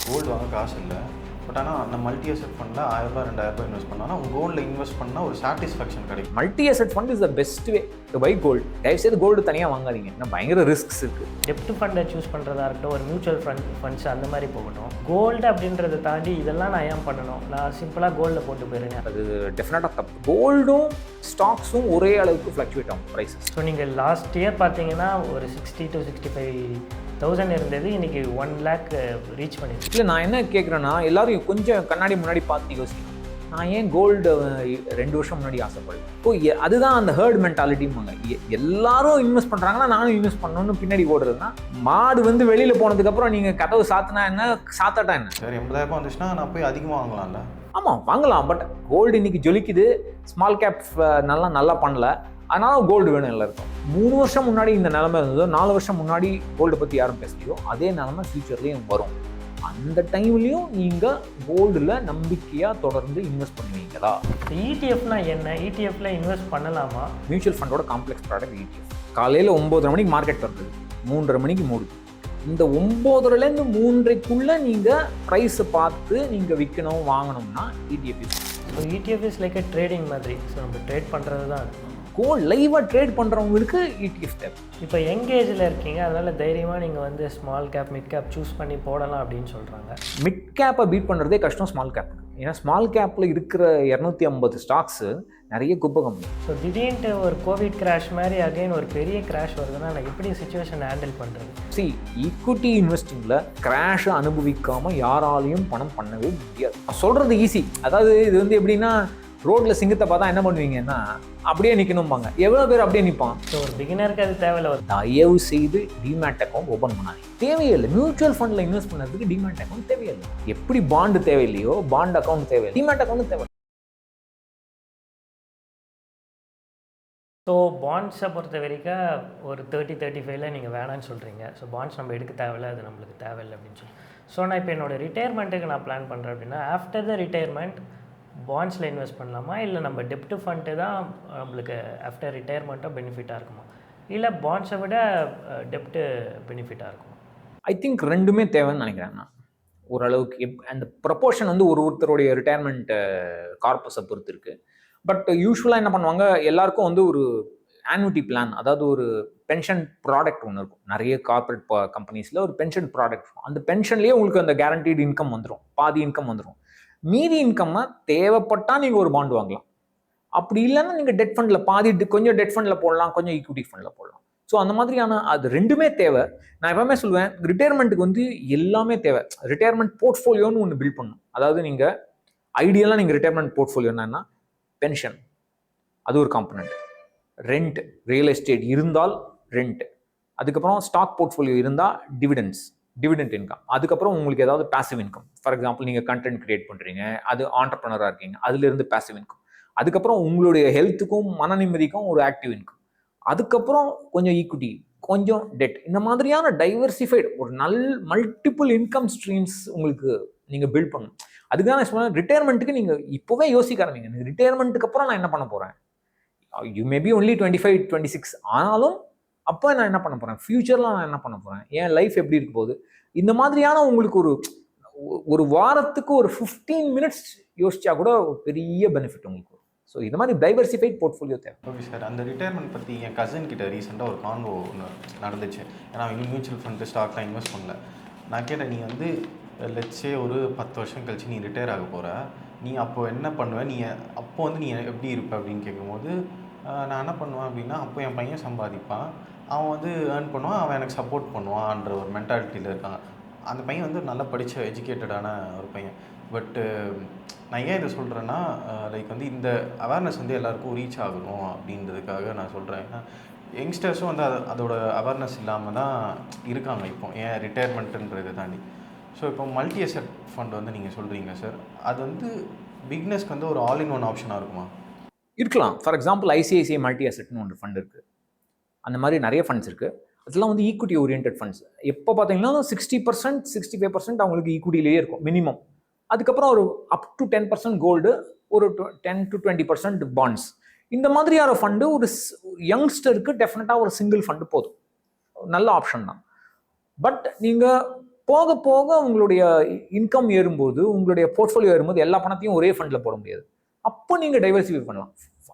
Gold வாங்க காசு இல்லை, பட் ஆனால் அந்த மல்டி அசெட் ஃபண்டில் 1000 2000 இன்வெஸ்ட் பண்ணால் உங்கள் கோல்டில் இன்வெஸ்ட் பண்ணால் ஒரு சாட்டிஸ்ஃபேக்ஷன் கிடைக்கும். Multi asset fund is the best way to buy gold. தயவுசெய்து கோல்டு தனியாக வாங்காதீங்க, ஏன்னா பயங்கர ரிஸ்க்ஸ் இருக்குது. டெப்ட் ஃபண்டை சூஸ் பண்ணுறதா இருக்கட்டும், ஒரு மியூச்சுவல் ஃபண்ட்ஸ் அந்த மாதிரி போகட்டும். கோல்டு அப்படின்றத தாண்டி இதெல்லாம் நான் ஏன் பண்ணணும், நான் சிம்பிளாக கோல்டில் போட்டு போயிருங்க, அது டெஃபினட்டாக தப்பு. கோல்டும் ஸ்டாக்ஸும் ஒரே அளவுக்கு ஃப்ளக்சுவேட் ஆகும் ப்ரைஸஸ். ஸோ நீங்கள் லாஸ்ட் இயர் பார்த்தீங்கன்னா ஒரு 60 to 65,000 இருந்தது, இன்றைக்கி 1 lakh ரீச் பண்ணிடுச்சு. இல்லை, நான் என்ன கேட்குறேன்னா, எல்லாரும் கொஞ்சம் கண்ணாடி முன்னாடி பார்த்து யோசிக்கணும். நான் ஏன் கோல்டு 2 வருஷம் முன்னாடி ஆசைப்படுவேன்? இப்போ அதுதான் அந்த ஹேர்ட் மென்டாலிட்டிம்பாங்க. எல்லாரும் இன்வெஸ்ட் பண்ணுறாங்கன்னா நானும் இன்வெஸ்ட் பண்ணணும்னு பின்னாடி ஓடுறதுன்னா, மாடு வந்து வெளியில் போனதுக்கப்புறம் நீங்கள் கதவு சாத்தினா என்ன, சாத்தாட்டா என்ன? சார் 80,000 வந்துச்சுன்னா நான் போய் அதிகமாக வாங்கலாம்ல. ஆமாம், வாங்கலாம். பட் கோல்டு இன்னைக்கு ஜொலிக்குது, ஸ்மால் கேப் நல்லா பண்ணல, அதனால கோல்டு வேணும் எல்லாருக்கும். 3 வருஷம் முன்னாடி இந்த நிலைமை இருந்ததோ, 4 வருஷம் முன்னாடி கோல்டு பற்றி யாரும் பேசலையோ, அதே நிலைமை ஃபியூச்சர்லேயும் வரும். அந்த டைம்லையும் நீங்கள் கோல்டில் நம்பிக்கையாக தொடர்ந்து இன்வெஸ்ட் பண்ணுவீங்களா? இடிஎஃப்னா என்ன? இடிஎஃப்ல இன்வெஸ்ட் பண்ணலாமா? மியூச்சுவல் ஃபண்டோட காம்ப்ளெக்ஸ் ப்ராடக்ட் இடிஎஃப். காலையில் 9:30 மணிக்கு மார்க்கெட் வருது, 3:30 மணிக்கு மூடுது. இந்த 9:30லேருந்து 3:30க்குள்ளே நீங்கள் ப்ரைஸை பார்த்து நீங்கள் விற்கணும் வாங்கணும்னா ETF. So ETF is like trading மாதிரி. ஸோ நம்ம ட்ரேட் பண்ணுறது தான் அது. கோல்ட் லைவாக ட்ரேட் பண்ணுறவங்களுக்கு இடிஎஃப் தேவை. இப்போ யங்கேஜில் இருக்கீங்க, அதனால் தைரியமாக நீங்கள் வந்து small cap mid cap choose பண்ணி போடலாம் அப்படின்னு சொல்கிறாங்க. மிட் கேப்பை பீட் பண்ணுறதே கஷ்டம் ஸ்மால் கேப். ஏன்னா ஸ்மால் கேப்பில் இருக்கிற 250 ஸ்டாக்ஸு நிறைய குப்பை கம்பெனி. ஸோ திடீர்னு ஒரு கோவிட் கிராஷ் மாதிரி அகைன் ஒரு பெரிய கிராஷ் வருதுன்னா நான் எப்படி சுச்சுவேஷன் ஹேண்டில் பண்ணுறது? ஈக்விட்டி இன்வெஸ்டிங்கில் கிராஷை அனுபவிக்காமல் யாராலையும் பணம் பண்ணவே முடியாது. சொல்கிறது ஈஸி. அதாவது இது வந்து எப்படின்னா, ரோட்டில் சிங்கத்தை பார்த்தா என்ன பண்ணுவீங்கன்னா அப்படியே நிற்கணும்பாங்க. எவ்வளோ பேர் அப்படியே நிற்பான்? ஸோ ஒரு பிகினருக்கு அது தேவையில்லை. தயவு செய்து டிமேட் அக்கௌண்ட் ஓப்பன் பண்ணாதீங்க. தேவையில்லை. மியூச்சுவல் ஃபண்டில் இன்வெஸ்ட் பண்ணுறதுக்கு டிமேட் அக்கௌண்ட் தேவையில்லை. எப்படி பாண்டு தேவையில்லையோ பாண்ட் அக்கௌண்ட் தேவையில்லை, டிமேட் அக்கௌண்ட் தேவை. ஸோ பாண்ட்ஸை பொறுத்த வரைக்கும் ஒரு 30-35 நீங்கள் வேணான்னு சொல்கிறீங்க. ஸோ பாண்ட்ஸ் நம்ம எடுக்க தேவையில்லை, அது நம்மளுக்கு தேவையில்லை அப்படின்னு சொல்லி. ஸோ நான் இப்போ என்னோடய ரிட்டையர்மெண்ட்டுக்கு நான் பிளான் பண்ணுறேன் அப்படின்னா, ஆஃப்டர் த ரிட்டையர்மெண்ட் பாண்ட்ஸில் இன்வெஸ்ட் பண்ணலாமா, இல்லை நம்ம டெப்ட் ஃபண்டு தான் நம்மளுக்கு ஆஃப்டர் ரிட்டையர்மெண்ட்டாக பெனிஃபிட்டாக இருக்குமா, இல்லை பாண்ட்ஸை விட டெப்ட்டு பெனிஃபிட்டாக இருக்குமா? ஐ திங்க் ரெண்டுமே தேவைன்னு நினைக்கிறேன் நான். ஓரளவுக்கு அந்த ப்ரொபோர்ஷன் வந்து ஒருத்தருடைய ரிட்டையர்மெண்ட் கார்பஸை பொறுத்து இருக்குது. பட் யூஸ்வலாக என்ன பண்ணுவாங்க, எல்லாருக்கும் வந்து ஒரு ஆன்யூட்டி பிளான், அதாவது ஒரு பென்ஷன் ப்ராடக்ட் ஒன்று இருக்கும். நிறைய கார்பரேட் கம்பெனிஸில் ஒரு பென்ஷன் ப்ராடக்ட் இருக்கும். அந்த பென்ஷன்லேயே உங்களுக்கு அந்த கேரண்டீடு இன்கம் வந்துடும், பாதி இன்கம் வந்துடும். மீதி இன்கம்னா தேவைப்பட்டால் நீங்கள் ஒரு பாண்டு வாங்கலாம். அப்படி இல்லைன்னா நீங்கள் டெட் ஃபண்டில் பாதி கொஞ்சம் டெட் ஃபண்டில் போடலாம், கொஞ்சம் ஈக்விட்டி ஃபண்டில் போடலாம். ஸோ அந்த மாதிரியான அது ரெண்டுமே தேவை. நான் எப்பவுமே சொல்லுவேன், ரிட்டையர்மெண்ட்டுக்கு வந்து எல்லாமே தேவை. ரிட்டையர்மெண்ட் போர்ட்ஃபோலியோன்னு ஒன்று பில்ட் பண்ணணும். அதாவது நீங்கள் ஐடியலாக நீங்கள் ரிட்டையர்மெண்ட் போர்ட்ஃபோலியோ என்னன்னா, பென்ஷன் அது ஒரு காம்பனண்ட், ரெண்ட் ரியல் எஸ்டேட் இருந்தால் ரெண்ட், அதுக்கப்புறம் ஸ்டாக் போர்ட்ஃபோலியோ இருந்தால் டிவிடெண்ட் இன்கம், அதுக்கப்புறம் உங்களுக்கு ஏதாவது பாசிவ் இன்கம். ஃபார் எக்ஸாம்பிள் நீங்கள் கண்டென்ட் கிரியேட் பண்ணுறீங்க, அது ஆண்டர்ப்ரனராக இருக்கீங்க, அதுலேருந்து பாசிவ் இன்கம். அதுக்கப்புறம் உங்களுடைய ஹெல்த்துக்கும் மன நிம்மதிக்கும் ஒரு ஆக்டிவ் இன்கம். அதுக்கப்புறம் கொஞ்சம் ஈக்விட்டி, கொஞ்சம் டெட். இந்த மாதிரியான டைவர்சிஃபைடு ஒரு மல்டிபிள் இன்கம் ஸ்ட்ரீம்ஸ் உங்களுக்கு நீங்கள் பில்ட் பண்ணணும். அதுக்கு தான் நான் சொல்லுவேன், ரிட்டையர்மெண்ட்டுக்கு நீங்கள் இப்போவே யோசிக்க ஆரம்பிங்க. ரிட்டையர்மெண்ட்டுக்கு அப்புறம் நான் என்ன பண்ண போகிறேன்? யூ மேபி ஒன்லி 25-26 ஆனாலும் அப்போ நான் என்ன பண்ண போகிறேன், ஃப்யூச்சரில் நான் என்ன பண்ண போகிறேன், என் லைஃப் எப்படி இருக்க போகுது, இந்த மாதிரியான உங்களுக்கு ஒரு வாரத்துக்கு ஒரு 15 மினிட்ஸ் யோசிச்சா கூட ஒரு பெரிய பெனிஃபிட் உங்களுக்கு. ஸோ இந்த மாதிரி டைவர்சிஃபைட் போர்ட்ஃபோலியோ தேவை. ஓகே சார், அந்த ரிட்டையர்மெண்ட் பற்றி என் கசின் கிட்ட ரீசெண்டாக ஒரு கான்வோ ஒன்று நடந்துச்சு. ஏன்னா அவங்க மியூச்சுவல் ஃபண்டு ஸ்டாக்லாம் இன்வெஸ்ட் பண்ணல. நான் கேட்டேன், நீ வந்து லெட்ஸே ஒரு 10 வருஷம் கழிச்சு நீ ரிட்டையர் ஆக போகிற, நீ அப்போ என்ன பண்ணுவேன், நீ அப்போ வந்து நீ எப்படி இருப்ப அப்படின்னு கேட்கும்போது, நான் என்ன பண்ணுவேன் அப்படின்னா, அப்போ என் பையன் சம்பாதிப்பான், அவன் வந்து ஏர்ன் பண்ணுவான், அவன் எனக்கு சப்போர்ட் பண்ணுவான்ற ஒரு மென்டாலிட்டியில் இருக்காங்க. அந்த பையன் வந்து நல்லா படித்த எஜுகேட்டடான ஒரு பையன். பட்டு நான் ஏன் இதை சொல்கிறேன்னா, லைக் வந்து இந்த அவேர்னஸ் வந்து எல்லாருக்கும் ரீச் ஆகணும் அப்படின்றதுக்காக நான் சொல்கிறேன். ஏன்னா யங்ஸ்டர்ஸும் வந்து அதோட அவேர்னஸ் இல்லாமல் தான் இருக்காங்க இப்போ, ஏன் ரிட்டையர்மெண்ட்டுன்றதை தாண்டி. ஸோ இப்போ மல்டி அசெட் ஃபண்ட் வந்து நீங்கள் சொல்கிறீங்க சார், அது வந்து பிக்னஸ்க்கு வந்து ஒரு ஆல் இன் ஒன் ஆப்ஷனாக இருக்குமா? இருக்கலாம். ஃபார் எக்ஸாம்பிள் ஐசிஐசிஐ மல்டி அசெட்னு ஒன்று ஃபண்ட் இருக்குது. அந்த மாதிரி நிறைய ஃபண்ட்ஸ் இருக்குது. அதெல்லாம் வந்து ஈக்விட்டி ஓரியன்ட் ஃபண்ட்ஸ். எப்போ பார்த்தீங்கன்னா 60% 65% அவங்களுக்கு ஈக்விட்டிலேயே இருக்கும் மினிமம். அதுக்கப்புறம் ஒரு அப் டு 10% கோல்டு, ஒரு 10-20% பாண்ட்ஸ். இந்த மாதிரியான ஃபண்டு ஒரு யங்ஸ்டருக்கு டெஃபினட்டாக ஒரு சிங்கிள் ஃபண்டு போதும், நல்ல ஆப்ஷன் தான். பட் நீங்கள் போக போக உங்களுடைய இன்கம் ஏறும்போது, உங்களுடைய போர்ட்ஃபோலியோ ஏறும்போது எல்லா பணத்தையும் ஒரே ஃபண்டில் போட முடியாது. அப்போ நீங்கள் டைவர்சிஃபை பண்ணலாம்.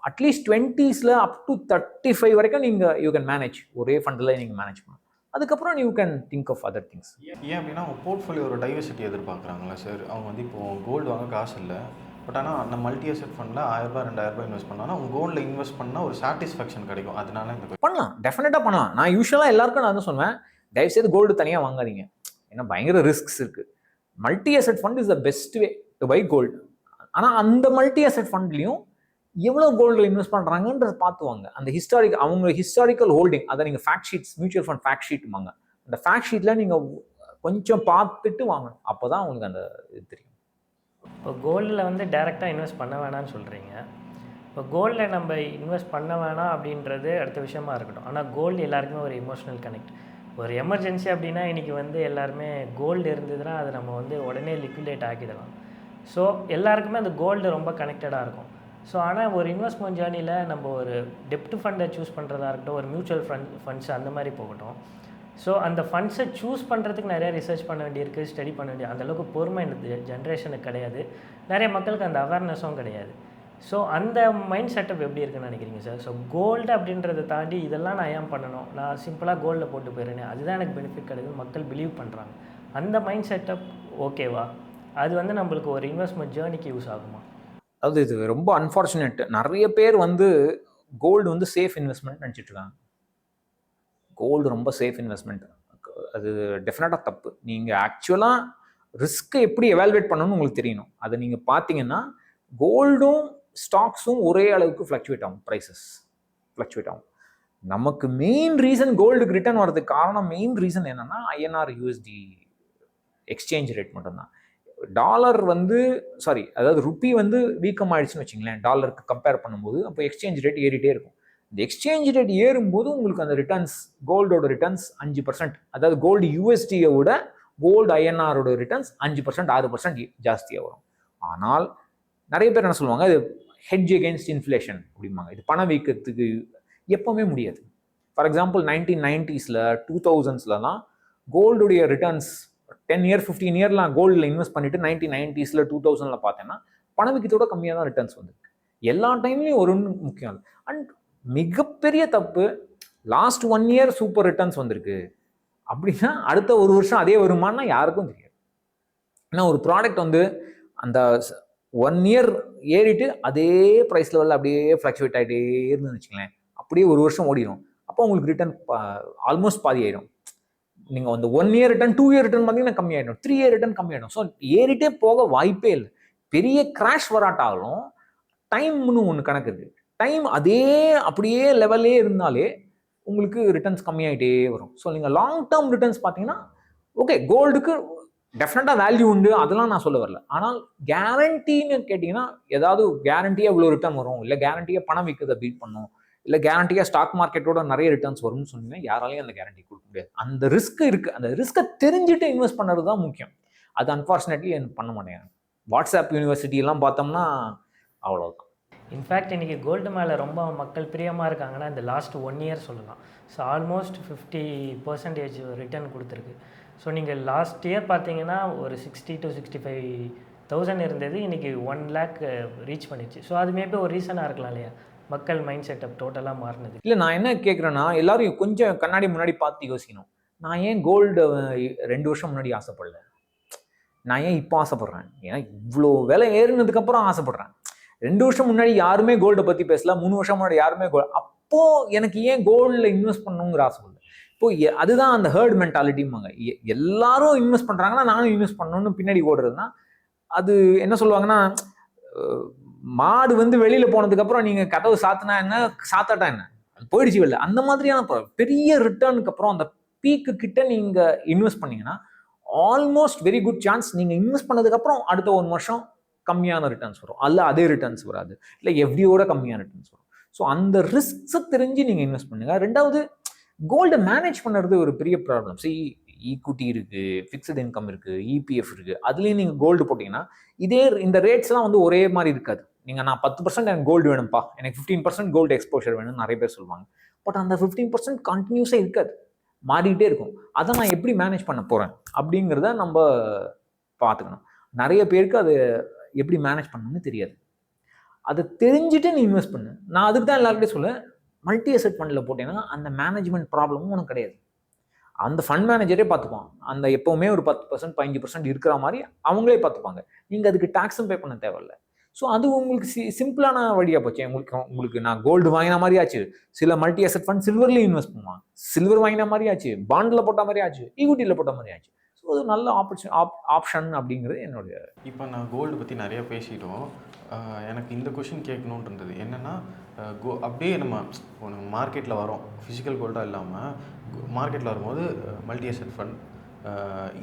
அட்லீஸ்ட் 20s அப் டு 35 வரைக்கும் நீங்கள் யூ கேன் மேனேஜ், ஒரே ஃபண்டில் நீங்கள் மேனேஜ் பண்ணலாம். அதுக்கப்புறம் you can think of other things. ஏன் அப்படின்னா அவங்க போர்ட்ஃபோலியோ ஒரு டைவர்சிட்டி எதிர்பார்க்குறாங்களா சார்? அவங்க வந்து இப்போது கோல்டு வாங்க காசு இல்லை, பட் ஆனால் அந்த மல்டி அசெட் ஃபண்டில் 1000 2000 இன்வெஸ்ட் பண்ணால் அவங்க கோல்டில் இன்வெஸ்ட் பண்ணால் ஒரு சாட்டிஸ்ஃபேக்ஷன் கிடைக்கும். அதனால இந்த பண்ணலாம், டெஃபினட்டாக பண்ணலாம். நான் யூஸ்வலாக எல்லாருக்கும் நான் தான் சொல்லுவேன், தயவுசெய்து கோல்டு தனியாக வாங்காதீங்க, ஏன்னா பயங்கர ரிஸ்க்ஸ் இருக்குது. Multi asset fund is the best way to buy gold. ஆனால் அந்த மல்டி அசெட் ஃபண்ட்லையும் எவ்வளோ கோல்டில் இன்வெஸ்ட் பண்ணுறாங்கன்றத பார்த்துவாங்க. அந்த அவங்க ஹிஸ்டாரிக்கல் ஹோல்டிங், அதை நீங்கள் fact sheets, mutual fund fact ஷீட்டுமாங்க, அந்த ஃபேக்ட் ஷீட்டில் நீங்கள் கொஞ்சம் பார்த்துட்டு வாங்கணும். அப்போ தான் உங்களுக்கு அந்த இது தெரியும். இப்போ கோல்டில் வந்து டைரெக்டாக இன்வெஸ்ட் பண்ண வேணாம்னு சொல்கிறீங்க. இப்போ கோல்டில் நம்ம இன்வெஸ்ட் பண்ண வேணாம் அப்படின்றது அடுத்த விஷயமா இருக்கட்டும். ஆனால் கோல்டு எல்லாருக்குமே ஒரு எமோஷ்னல் கனெக்ட். ஒரு எமர்ஜென்சி அப்படின்னா இன்றைக்கி வந்து எல்லாருமே கோல்டு இருந்ததுன்னா அதை நம்ம வந்து உடனே லிக்விடேட் ஆக்கிடலாம். ஸோ எல்லாருக்குமே அந்த கோல்டு ரொம்ப கனெக்டடாக இருக்கும். ஸோ ஆனால் ஒரு இன்வெஸ்ட்மெண்ட் ஜேர்னியில் நம்ம ஒரு டெப்ட் ஃபண்டை சூஸ் பண்ணுறதா இருக்கட்டும், ஒரு மியூச்சுவல் ஃபண்ட்ஸ் அந்த மாதிரி போகட்டும். ஸோ அந்த ஃபண்ட்ஸை சூஸ் பண்ணுறதுக்கு நிறைய ரிசர்ச் பண்ண வேண்டியிருக்கு, ஸ்டடி பண்ண வேண்டிய அந்தளவுக்கு பொறுமை இந்த ஜென்ரேஷனுக்கு கிடையாது. நிறைய மக்களுக்கு அந்த அவேர்னஸும் கிடையாது. ஸோ அந்த மைண்ட் செட்டப் எப்படி இருக்குன்னு நினைக்கிறீங்க சார்? ஸோ கோல்டு அப்படின்றத தாண்டி இதெல்லாம் நான் ஏன் பண்ணணும், நான் சிம்பிளாக கோல்டில் போட்டு போயிடுறேனே, அதுதான் எனக்கு பெனிஃபிட் கிடையாது, மக்கள் பிலீவ் பண்ணுறாங்க. அந்த மைண்ட் செட்டப் ஓகேவா? அது வந்து நம்மளுக்கு ஒரு இன்வெஸ்ட்மெண்ட் ஜேர்னிக்கு யூஸ் ஆகுமா? அதாவது இது ரொம்ப அன்ஃபார்ச்சுனேட். நிறைய பேர் வந்து கோல்டு வந்து சேஃப் இன்வெஸ்ட்மெண்ட் நினச்சிட்டு இருக்காங்க. கோல்டு ரொம்ப சேஃப் இன்வெஸ்ட்மெண்ட், அது டெஃபினட்டாக தப்பு. நீங்கள் ஆக்சுவலாக ரிஸ்க்கை எப்படி எவாலுவேட் பண்ணணும்னு உங்களுக்கு தெரியணும். அதை நீங்கள் பார்த்தீங்கன்னா கோல்டும் ஸ்டாக்ஸும் ஒரே அளவுக்கு ஃப்ளக்சுவேட் ஆகும், ப்ரைஸஸ் ஃப்ளக்சுவேட் ஆகும். நமக்கு மெயின் ரீசன் கோல்டுக்கு ரிட்டர்ன் வரதுக்கு காரணம், மெயின் ரீசன் என்னென்னா ஐஎன்ஆர் யூஎஸ்டி எக்ஸ்சேஞ்ச் ரேட் மட்டும்தான். டாலர் வந்து அதாவது ருப்பி வந்து வீக்கம் ஆயிடுச்சுன்னு வச்சுங்களேன், டாலருக்கு கம்பேர் பண்ணும்போது, அப்போ எக்ஸ்சேஞ்ச் ரேட் ஏறிட்டே இருக்கும். இந்த எக்ஸ்சேஞ்ச் ரேட் ஏறும்போது உங்களுக்கு அந்த ரிட்டர்ன்ஸ், கோல்டோட ரிட்டர்ன்ஸ் 5%, அதாவது கோல்டு யூஎஸ்டியை விட கோல்டு ஐஎன்ஆரோட ரிட்டர்ன்ஸ் 5% 6% ஜாஸ்தியாக வரும். ஆனால் நிறைய பேர் என்ன சொல்லுவாங்க, இது ஹெட்ஜ் அகெயின்ஸ்ட் இன்ஃப்ளேஷன் அப்படிம்பாங்க. இது பணவீக்கத்துக்கு எப்பவுமே முடியாது. ஃபார் எக்ஸாம்பிள் 1990s 2000s கோல்டுடைய ரிட்டர்ன்ஸ் 10 year 15 yearலாம் கோல்டில் இன்வெஸ்ட் பண்ணிட்டு 1990s 2000 பார்த்தேன்னா பணவீக்கத்தோட கம்மியாக தான் ரிட்டர்ன்ஸ் வந்துருக்கு. எல்லா டைம்லையும் ஒரு முக்கியம் இல்லை. அண்ட் மிகப்பெரிய தப்பு, லாஸ்ட் 1 year சூப்பர் ரிட்டர்ன்ஸ் வந்திருக்கு அப்படின்னா அடுத்த ஒரு வருஷம் அதே வருமானா யாருக்கும் தெரியாது. ஏன்னா ஒரு ப்ராடக்ட் வந்து அந்த 1 year ஏறிட்டு அதே ப்ரைஸ் லெவலில் அப்படியே ஃப்ளக்சுவேட் ஆகிட்டே இருந்துன்னு வச்சுங்களேன், அப்படியே ஒரு வருஷம் ஓடிடும். அப்போ உங்களுக்கு ரிட்டர்ன் ஆல்மோஸ்ட் பாதி ஆயிடும். நீங்கள் வந்து 1 year ரிட்டர்ன் 2 year ரிட்டர்ன் பார்த்தீங்கன்னா கம்மியாயிடும், 3 year ரிட்டர்ன் கம்மியாயிடும். ஸோ ஏறிட்டே போக வாய்ப்பே இல்லை. பெரிய கிராஷ் வராட்டாலும் டைம்னு ஒன்று கணக்கு இருக்குது. டைம் அப்படியே லெவல்லே இருந்தாலே உங்களுக்கு ரிட்டர்ன்ஸ் கம்மியாகிட்டே வரும். ஸோ நீங்கள் லாங் டேர்ம் ரிட்டர்ன்ஸ் பார்த்தீங்கன்னா ஓகே, கோல்டுக்கு டெஃபினட்டாக வேல்யூ உண்டு, அதெல்லாம் நான் சொல்ல வரல. ஆனால் கேரண்டின்னு கேட்டிங்கன்னா ஏதாவது கேரண்டியாக இவ்வளோ ரிட்டர்ன் வரும், இல்லை கேரண்டியாக பணம் விற்கிறத பீட் பண்ணும், இல்லை கேரண்டியாக ஸ்டாக் மார்க்கெட்டோட நிறைய ரிட்டர்ன்ஸ் வரும்னு சொன்னீங்கன்னா யாராலையும் அந்த கேரண்டி கொடுக்க முடியாது. அந்த ரிஸ்க் இருக்குது. அந்த ரிஸ்க்கை தெரிஞ்சுட்டு இன்வெஸ்ட் பண்ணுறது தான் முக்கியம். அது அன்ஃபார்ச்சுனேட்லி பண்ண மாட்டேங்க. வாட்ஸ்அப் யூனிவர்சிட்டியெல்லாம் பார்த்தோம்னா அவ்வளோதான். இன்ஃபேக்ட் இன்றைக்கி கோல்டு மேலே ரொம்ப மக்கள் பிரியமாக இருக்காங்கன்னா இந்த லாஸ்ட் 1 year சொல்லலாம். ஸோ ஆல்மோஸ்ட் 50% ரிட்டர்ன் கொடுத்துருக்கு. ஸோ நீங்கள் லாஸ்ட் இயர் பார்த்தீங்கன்னா ஒரு 60 to 65,000 இருந்தது, இன்றைக்கி 1 lakh ரீச் பண்ணிடுச்சு. ஸோ அது மேபி ஒரு ரீசனாக இருக்கலாம் இல்லையா, மக்கள் மைண்ட் செட்டப் டோட்டலாக மாறினது. இல்லை, நான் என்ன கேட்குறேன்னா எல்லாரும் கொஞ்சம் கண்ணாடி முன்னாடி பார்த்து யோசிக்கணும். நான் ஏன் கோல்டு 2 வருஷம் முன்னாடி ஆசைப்படல, நான் ஏன் இப்போ ஆசைப்பட்றேன்? ஏன்னா இவ்வளோ விலை ஏறினதுக்கப்புறம் ஆசைப்பட்றேன். 2 வருஷம் முன்னாடி யாருமே கோல்டை பற்றி பேசல, 3 வருஷம் முன்னாடி யாருமே அப்போது எனக்கு ஏன் கோல்டில் இன்வெஸ்ட் பண்ணணுங்கிற ஆசை இல்லை. இப்போ அதுதான் அந்த ஹேர்ட் மென்டாலிட்டிம்பாங்க. எல்லாரும் இன்வெஸ்ட் பண்ணுறாங்கன்னா நானும் இன்வெஸ்ட் பண்ணணும்னு பின்னாடி ஓடுறதுன்னா அது என்ன சொல்லுவாங்கன்னா, மாடு வந்து வெளியில் போனதுக்கப்புறம் நீங்கள் கதவு சாத்தினா என்ன, சாத்தாட்டா என்ன, அது போயிடுச்சு வெளில. அந்த மாதிரியான பெரிய ரிட்டர்னுக்கு அப்புறம் அந்த பீக்கு கிட்ட நீங்கள் இன்வெஸ்ட் பண்ணீங்கன்னா ஆல்மோஸ்ட் வெரி குட் சான்ஸ் நீங்கள் இன்வெஸ்ட் பண்ணதுக்கப்புறம் அடுத்த 1 வருஷம் கம்மியான ரிட்டர்ன்ஸ் வரும், அல்ல அதே ரிட்டர்ன்ஸ் வராது, இல்லை எஃப்டியோட கம்மியான ரிட்டர்ன்ஸ் வரும். ஸோ அந்த ரிஸ்க்ஸை தெரிஞ்சு நீங்கள் இன்வெஸ்ட் பண்ணுங்க. ரெண்டாவது, கோல்டை மேனேஜ் பண்ணுறது ஒரு பெரிய ப்ராப்ளம். ஈக்விட்டி இருக்குது, ஃபிக்ஸட் இன்கம் இருக்குது, இபிஎஃப் இருக்குது. அதுலேயும் நீங்கள் கோல்டு போட்டிங்கன்னா இந்த ரேட்ஸ்லாம் வந்து ஒரே மாதிரி இருக்காது. நான் 10% எனக்கு கோல்டு வேணும்ப்பா, எனக்கு 15% கோல்டு எக்ஸ்போஷர் வேணும்னு நிறைய பேர் சொல்லுவாங்க. பட் அந்த 15% கண்டினியூஸாக இருக்காது. மாறிக்கிட்டே இருக்கும். அதை நான் எப்படி மேனேஜ் பண்ண போகிறேன் அப்படிங்கிறத நம்ம பார்த்துக்கணும். நிறைய பேருக்கு அது எப்படி மேனேஜ் பண்ணணும்னு தெரியாது. அதை தெரிஞ்சுட்டு நீ இன்வெஸ்ட் பண்ணு. நான் அதுக்கு தான் எல்லாருக்கிட்டே சொல்லுவேன், மல்டி அசெட் ஃபண்டில் போட்டேன்னா அந்த மேனேஜ்மெண்ட் ப்ராப்ளமும் உனக்கு கிடையாது. அந்த ஃபண்ட் மேனேஜரே பார்த்துப்பான். அந்த எப்போவுமே ஒரு 10% 15% இருக்கிற மாதிரி அவங்களே பார்த்துப்பாங்க. நீங்கள் அதுக்கு டாக்ஸும் பே பண்ண தேவையில்ல. ஸோ அது உங்களுக்கு சிம்பிளான வழியாக போச்சு. உங்களுக்கு நான் கோல்டு வாங்கின மாதிரி ஆச்சு. சில மல்டி அசெட் ஃபண்ட் சில்வர்லேயும் இன்வெஸ்ட் பண்ணுவான். சில்வர் வாங்கின மாதிரி ஆச்சு, பாண்டில் போட்ட மாதிரி ஆச்சு, ஈக்விட்டியில் போட்ட மாதிரி ஆச்சு. ஸோ அது நல்ல ஆப்ஷன் அப்படிங்கிறது என்னுடைய. இப்போ நான் கோல்டு பற்றி நிறைய பேசிட்டோம். எனக்கு இந்த கொஷின் கேட்கணுன்னு இருந்தது. என்னென்னா அப்படியே நம்ம மார்க்கெட்டில் வரோம், ஃபிசிக்கல் கோல்டாக இல்லாமல் மார்க்கெட்டில் வரும்போது மல்டி அசெட் ஃபண்ட்,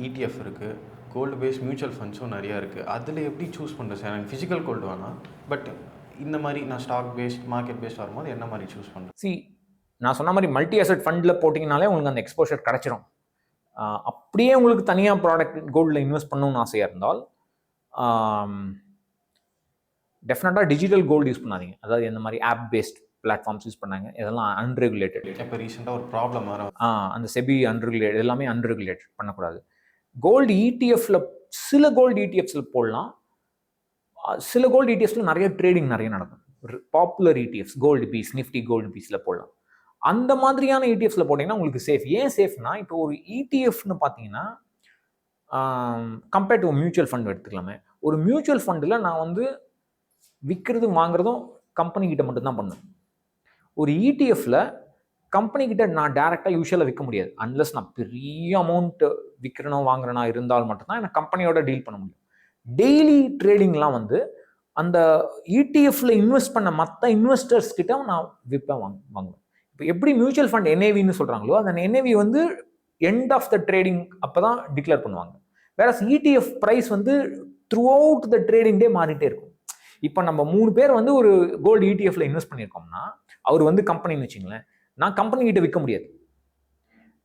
ETF இருக்குது, கோல்டு பேஸ்ட் மியூச்சுவல் ஃபண்ட்ஸும் நிறையா இருக்குது. அதில் எப்படி சூஸ் பண்ணுறது சார்? எனக்கு ஃபிசிக்கல் கோல்டு வேணாம், பட் இந்த மாதிரி நான் ஸ்டாக் பேஸ்ட் மார்க்கெட் பேஸ்ட் வரும்போது என்ன மாதிரி சூஸ் பண்ணுறது? நான் சொன்ன மாதிரி மல்டி அசெட் ஃபண்டில் போட்டிங்கனாலே உங்களுக்கு அந்த எக்ஸ்போஷர் கிடச்சிரும். அப்படியே உங்களுக்கு தனியாக ப்ராடக்ட் கோல்டில் இன்வெஸ்ட் பண்ணணும்னு ஆசையாக இருந்தால் டெஃபினட்டாக டிஜிட்டல் கோல்டு யூஸ் பண்ணாதீங்க. அதாவது இந்த மாதிரி ஆப் பேஸ்ட் பிளாட்ஃபார்ம்ஸ் யூஸ் பண்ணாங்க. இதெல்லாம் அன்ரெகுலேட்டட். இப்போ ரீசெண்டாக ஒரு ப்ராப்ளம் வரும், அந்த செபி அன்ரெகுலேட்டட், எல்லாமே அன்ரெகுலேட்டட் பண்ணக்கூடாது. கோல்டு இடிஎஃப்ல சில கோல்டு இடிஎஃப்ஸில் போடலாம். சில கோல்டு இடிஎஃப்ஸில் நிறைய ட்ரேடிங் நிறைய நடக்கும். Popular ETFs gold BeES, Nifty gold பீஸில் போடலாம். அந்த மாதிரியான இடிஎஃப்ஸில் போட்டிங்கன்னா உங்களுக்கு சேஃப். ஏன் சேஃப்னா, இப்போ ஒரு இடிஎஃப்னு பார்த்தீங்கன்னா கம்பேர்ட் டு மியூச்சுவல் ஃபண்ட் எடுத்துக்கலாமே. ஒரு மியூச்சுவல் ஃபண்டில் நான் வந்து விற்கிறது வாங்குறதும் கம்பெனி கிட்ட மட்டும்தான் பண்ணுவேன். ஒரு இடிஎஃப்ல கம்பெனி கிட்ட நான் டேரெக்டாக யூஷுவலாக விற்க முடியாது. அன்லஸ் நான் பெரிய அமௌண்ட் விற்கிறனோ வாங்குறேனா இருந்தால் மட்டும்தான் எனக்கு கம்பெனியோட டீல் பண்ண முடியும். டெய்லி ட்ரேடிங்லாம் வந்து அந்த இடிஎஃப்ல இன்வெஸ்ட் பண்ண மற்ற இன்வெஸ்டர்ஸ் கிட்ட நான் விற்பேன் வாங்குவேன். இப்போ எப்படி மியூச்சுவல் ஃபண்ட் NAVன்னு சொல்கிறாங்களோ, அந்த NAV வந்து எண்ட் ஆஃப் த ட்ரேடிங் அப்போ தான் டிக்ளேர் பண்ணுவாங்க. வேற ETF ப்ரைஸ் வந்து த்ரூ அவுட் த ட்ரேடிங் டே மாறிட்டே இருக்கும். இப்போ நம்ம 3 பேர் வந்து ஒரு கோல்டு ETFல இன்வெஸ்ட் பண்ணியிருக்கோம்னா, அவர் வந்து கம்பெனின்னு வச்சுங்களேன், நான் கம்பெனி கிட்ட விற்க முடியாது.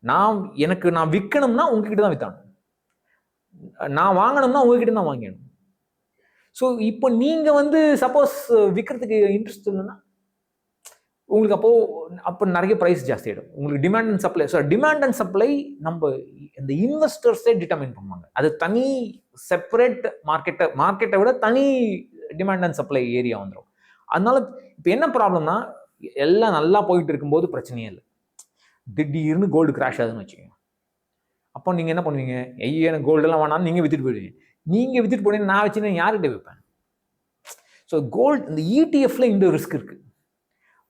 நான் விற்கணும்னா உங்ககிட்ட தான் விற்றானும், நான் வாங்கணும்னா உங்ககிட்ட தான் வாங்கணும். ஸோ இப்போ நீங்கள் வந்து சப்போஸ் விற்கிறதுக்கு இன்ட்ரெஸ்ட் இல்லைன்னா உங்களுக்கு அப்போ நிறைய ப்ரைஸ் ஜாஸ்தி ஆகிடும். உங்களுக்கு demand and supply. So demand and supply நம்ம இந்த இன்வெஸ்டர்ஸே டிட்டர்மைன் பண்ணுவாங்க. அது தனி செப்பரேட் மார்க்கெட்டை விட தனி டிமாண்ட் அண்ட் சப்ளை ஏரியா வந்துடும். அதனால இப்போ என்ன ப்ராப்ளம்னா, எல்லாம் நல்லா போயிட்டு இருக்கும்போது பிரச்சனையே இல்லை. திடீர்னு கோல்டு கிராஷ் ஆகுதுன்னு வச்சுக்கோங்க. அப்போ நீங்கள் என்ன பண்ணுவீங்க? எனக்கு கோல்டெல்லாம் வேணாலும் நீங்கள் வித்துட்டு போயிடுவீங்க. நீங்கள் வித்துட்டு போனீங்க, நான் வச்சுன்னா யார்கிட்ட விற்பேன்? ஸோ கோல்டு இந்த இடிஎஃப்ல இந்த ரிஸ்க் இருக்கு.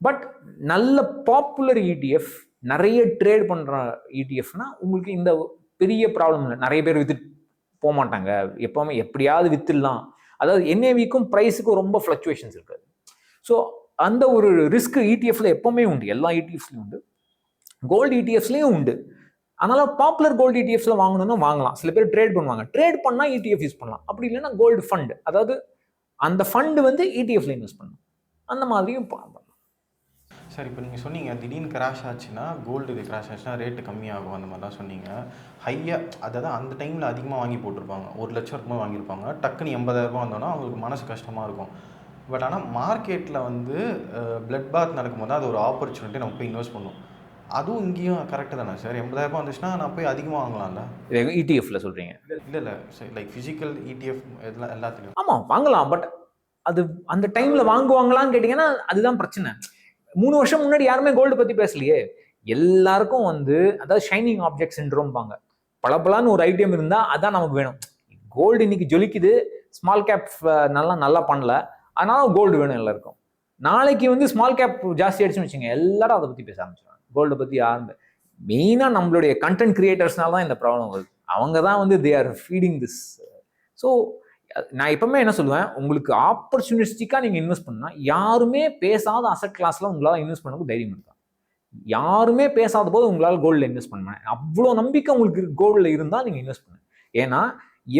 பட் நல்ல பாப்புலர் ETF, நிறைய ட்ரேட் பண்ணுற ETFனா உங்களுக்கு இந்த பெரிய ப்ராப்ளம் இல்லை. நிறைய பேர் வித்துட்டு போக மாட்டாங்க. எப்போவுமே எப்படியாவது வித்துடலாம். அதாவது NAVக்கும் ப்ரைஸுக்கும் ரொம்ப ஃப்ளக்சுவேஷன்ஸ் இருக்காது. ஸோ அந்த ஒரு ரிஸ்க் ETFல எப்போவுமே உண்டு. எல்லா ETFஸ்லையும் உண்டு, கோல்டு ETFஸ்லையும் உண்டு. அதனால பாப்புலர் கோல்டு ETFஸ்ல வாங்கணும்னா வாங்கலாம். சில பேர் ட்ரேட் பண்ணுவாங்க. ட்ரேட் பண்ணால் ETF யூஸ் பண்ணலாம். அப்படி இல்லைன்னா கோல்டு ஃபண்ட், அதாவது அந்த ஃபண்டு வந்து ETFல இன்வெஸ்ட் பண்ணணும். அந்த மாதிரியும் பண்ணலாம். சார், இப்போ நீங்கள் சொன்னீங்க திடீர்னு கிராஷ் ஆச்சுன்னா, கோல்டு இது கிராஷ் ஆச்சுன்னா ரேட்டு கம்மியாகும், அந்த மாதிரிலாம் சொன்னீங்க. ஹையாக, அதாவது அந்த டைமில் அதிகமாக வாங்கி போட்டிருப்பாங்க. 1 லட்சம் இருக்கும்போது வாங்கியிருப்பாங்க. டக்குன்னு 80,000 வந்தோன்னா அவங்களுக்கு மனசு கஷ்டமாக இருக்கும். பட் ஆனால் மார்க்கெட்டில் வந்து பிளட் பாத் நடக்கும்போது அது ஒரு ஆப்பர்ச்சுனிட்டி, நம்ம போய் இன்வெஸ்ட் பண்ணுவோம். அதுவும் இங்கேயும் கரெக்டு தானே சார்? 80,000 வந்துச்சுன்னா நான் போய் அதிகமாக வாங்கலாம்ல? ETFல சொல்கிறீங்க? இல்லை லைக் ஃபிசிக்கல் ETF எல்லாத்துலையும் ஆமாம் வாங்கலாம். பட் அது அந்த டைமில் வாங்குவாங்களான்னு கேட்டிங்கன்னா அதுதான் பிரச்சனை. 3 வருஷம் முன்னாடி யாருமே கோல்டு பற்றி பேசலையே. எல்லாருக்கும் வந்து அதாவது ஷைனிங் ஆப்ஜெக்ட் சிண்ட்ரோம்பாங்க. பளபளன்னு ஒரு ஐட்டம் இருந்தால் அதான் நமக்கு வேணும். கோல்டு இன்னைக்கு ஜொலிக்குது, ஸ்மால் கேப் நல்லா பண்ணல, அதனால கோல்டு வேணும் எல்லாருக்கும். நாளைக்கு வந்து ஸ்மால் கேப் ஜாஸ்தி ஆயிடுச்சுன்னு வச்சுங்க, எல்லாரும் அதை பற்றி பேச ஆரம்பிச்சிடுவாங்க. கோல்டை பற்றி யாருமே, மெயினாக நம்மளுடைய கண்டென்ட் கிரியேட்டர்ஸ்னால தான் இந்த ப்ராப்ளம் வருது. அவங்க தான் வந்து they are feeding this. So நான் எப்பவுமே என்ன சொல்லுவேன், உங்களுக்கு ஆப்பர்ச்சுனிஸ்டிக்காக நீங்கள் இன்வெஸ்ட் பண்ணால், யாருமே பேசாத அசட் கிளாஸில் உங்களால் இன்வெஸ்ட் பண்ணவும் தைரியம் இருக்கா? யாருமே பேசாத போது உங்களால் கோல்டில் இன்வெஸ்ட் பண்ண, அவ்வளோ நம்பிக்கை உங்களுக்கு கோல்டில் இருந்தால் நீங்கள் இன்வெஸ்ட் பண்ணுங்க. ஏன்னா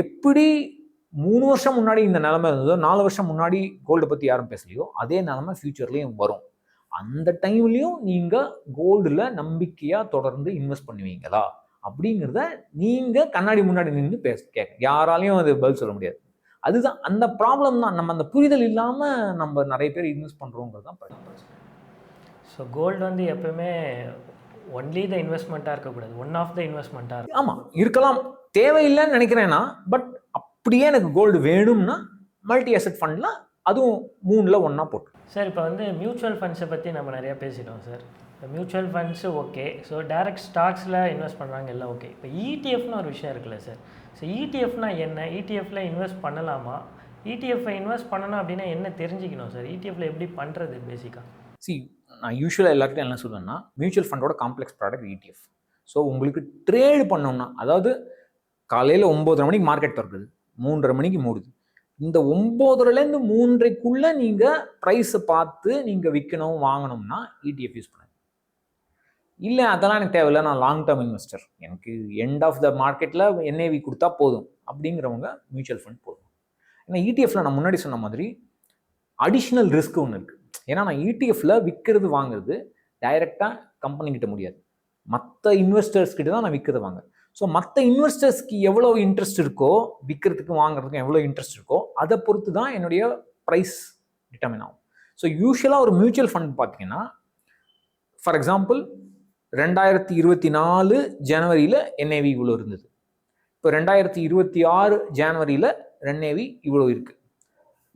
எப்படி 3 வருஷம் முன்னாடி இந்த நிலைமை இருந்ததோ, 4 வருஷம் முன்னாடி கோல்டை பற்றி யாரும் பேசலையோ, அதே நிலைமை ஃபியூச்சர்லேயும் வரும். அந்த டைம்லையும் நீங்கள் கோல்டில் நம்பிக்கையாக தொடர்ந்து இன்வெஸ்ட் பண்ணுவீங்களா அப்படிங்கிறத நீங்கள் கண்ணாடி முன்னாடி நின்று கேட்க, யாராலையும் அது பதில் சொல்ல முடியாது. அதுதான் அந்த ப்ராப்ளம் தான். நம்ம அந்த புரிதல் இல்லாமல் நம்ம நிறைய பேர் இன்வெஸ்ட் பண்ணுறோங்கிறது தான் பிரச்சனை. ஸோ கோல்டு வந்து எப்பவுமே ஒன்லி த இன்வெஸ்ட்மெண்ட்டாக இருக்கக்கூடாது, ஒன் ஆஃப் த இன்வெஸ்ட்மெண்ட்டாக இருக்கும். ஆமாம் இருக்கலாம், தேவையில்லைன்னு நினைக்கிறேன்னா. பட் அப்படியே எனக்கு கோல்டு வேணும்னா மல்டி அசெட் ஃபண்டில் அதுவும் 3ல் 1 போட்டு. சார் இப்போ வந்து மியூச்சுவல் ஃபண்ட்ஸை பற்றி நம்ம நிறையா பேசிட்டோம் சார். இப்போ mutual funds okay, so direct ஸ்டாக்ஸில் இன்வெஸ்ட் பண்ணுறாங்க எல்லாம் ஓகே. இப்போ இடிஎஃப்னு ஒரு விஷயம் இருக்குல்ல சார். ஸோ இடிஎஃப்னா என்ன, இடிஎஃப்பில் இன்வெஸ்ட் பண்ணலாமா, இடிஎஃப்ஐ இன்வெஸ்ட் பண்ணணும் அப்படின்னா என்ன தெரிஞ்சுக்கணும் சார், இடிஎஃப்பில் எப்படி பண்ணுறது பேசிக்காக? நான் யூஸ்வலாக எல்லாருக்கிட்டும் என்ன சொல்லுவேன்னா, மியூச்சுவல் ஃபண்டோட காம்ப்ளெக்ஸ் ப்ராடக்ட் இடிஎஃப். ஸோ உங்களுக்கு ட்ரேடு பண்ணோம்னா, அதாவது காலையில் 9:30 மணிக்கு மார்க்கெட் திறக்குது, 3:30 மணிக்கு மூடுது, இந்த 9:30லேருந்து 3:30க்குள்ளே நீங்கள் ப்ரைஸை பார்த்து நீங்கள் விற்கணும் வாங்கணும்னா இடிஎஃப் யூஸ் பண்ணுங்க. இல்லை அதெல்லாம் எனக்கு தேவையில்லை, நான் லாங் டேர்ம் இன்வெஸ்டர், எனக்கு எண்ட் ஆஃப் த மார்க்கெட்டில் என்ஏவி கொடுத்தா போதும் அப்படிங்கிறவங்க மியூச்சுவல் ஃபண்ட் போதும். ஏன்னா இடிஎஃப்ல நான் முன்னாடி சொன்ன மாதிரி அடிஷ்னல் ரிஸ்க் ஒன்று இருக்குது. ஏன்னா நான் இடிஎஃப்ல விற்கிறது வாங்குறது டைரெக்டாக கம்பெனிக்கிட்ட முடியாது, மற்ற இன்வெஸ்டர்ஸ் கிட்ட தான் நான் விற்கிறது வாங்க. ஸோ மற்ற இன்வெஸ்டர்ஸ்க்கு எவ்வளோ இன்ட்ரெஸ்ட் இருக்கோ, விற்கிறதுக்கு வாங்குறதுக்கு எவ்வளோ இன்ட்ரெஸ்ட் இருக்கோ அதை பொறுத்து தான் என்னுடைய ப்ரைஸ் டிட்டர்மின் ஆகும். ஸோ யூஸ்வலாக ஒரு மியூச்சுவல் ஃபண்ட் பார்த்தீங்கன்னா, ஃபார் எக்ஸாம்பிள் 2024 ஜனவரியில் என்ஏவி இவ்வளோ இருந்தது, இப்போ 2026 ஜனவரியில் என்ஏவி இவ்வளோ இருக்குது.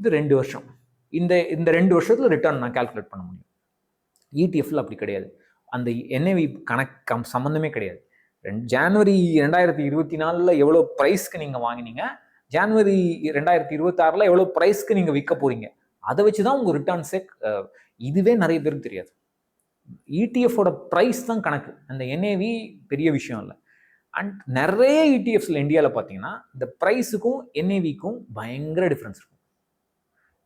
இது 2 வருஷம். இந்த 2 வருஷத்தில் ரிட்டர்ன் நான் கால்குலேட் பண்ண முடியும். இடிஎஃப்ல அப்படி கிடையாது, அந்த என்ஏவி கணக்கு சம்மந்தமே கிடையாது. ஜனவரி 2024 எவ்வளோ ப்ரைஸ்க்கு நீங்கள் வாங்கினீங்க, ஜனவரி 2026 எவ்வளோ ப்ரைஸ்க்கு நீங்கள் விற்க போகிறீங்க, அதை வச்சு தான் உங்கள் ரிட்டர்ன்ஸே. இதுவே நிறைய பேருக்கு தெரியாது. இடிஎஃபோட ப்ரைஸ் தான் கணக்கு, அந்த என்ஏவி பெரிய விஷயம் இல்லை. அண்ட் நிறைய இடிஎஃப்ஸில் இந்தியாவில் பார்த்தீங்கன்னா இந்த ப்ரைஸுக்கும் என்ஏவிக்கும் பயங்கர டிஃப்ரென்ஸ் இருக்கும்.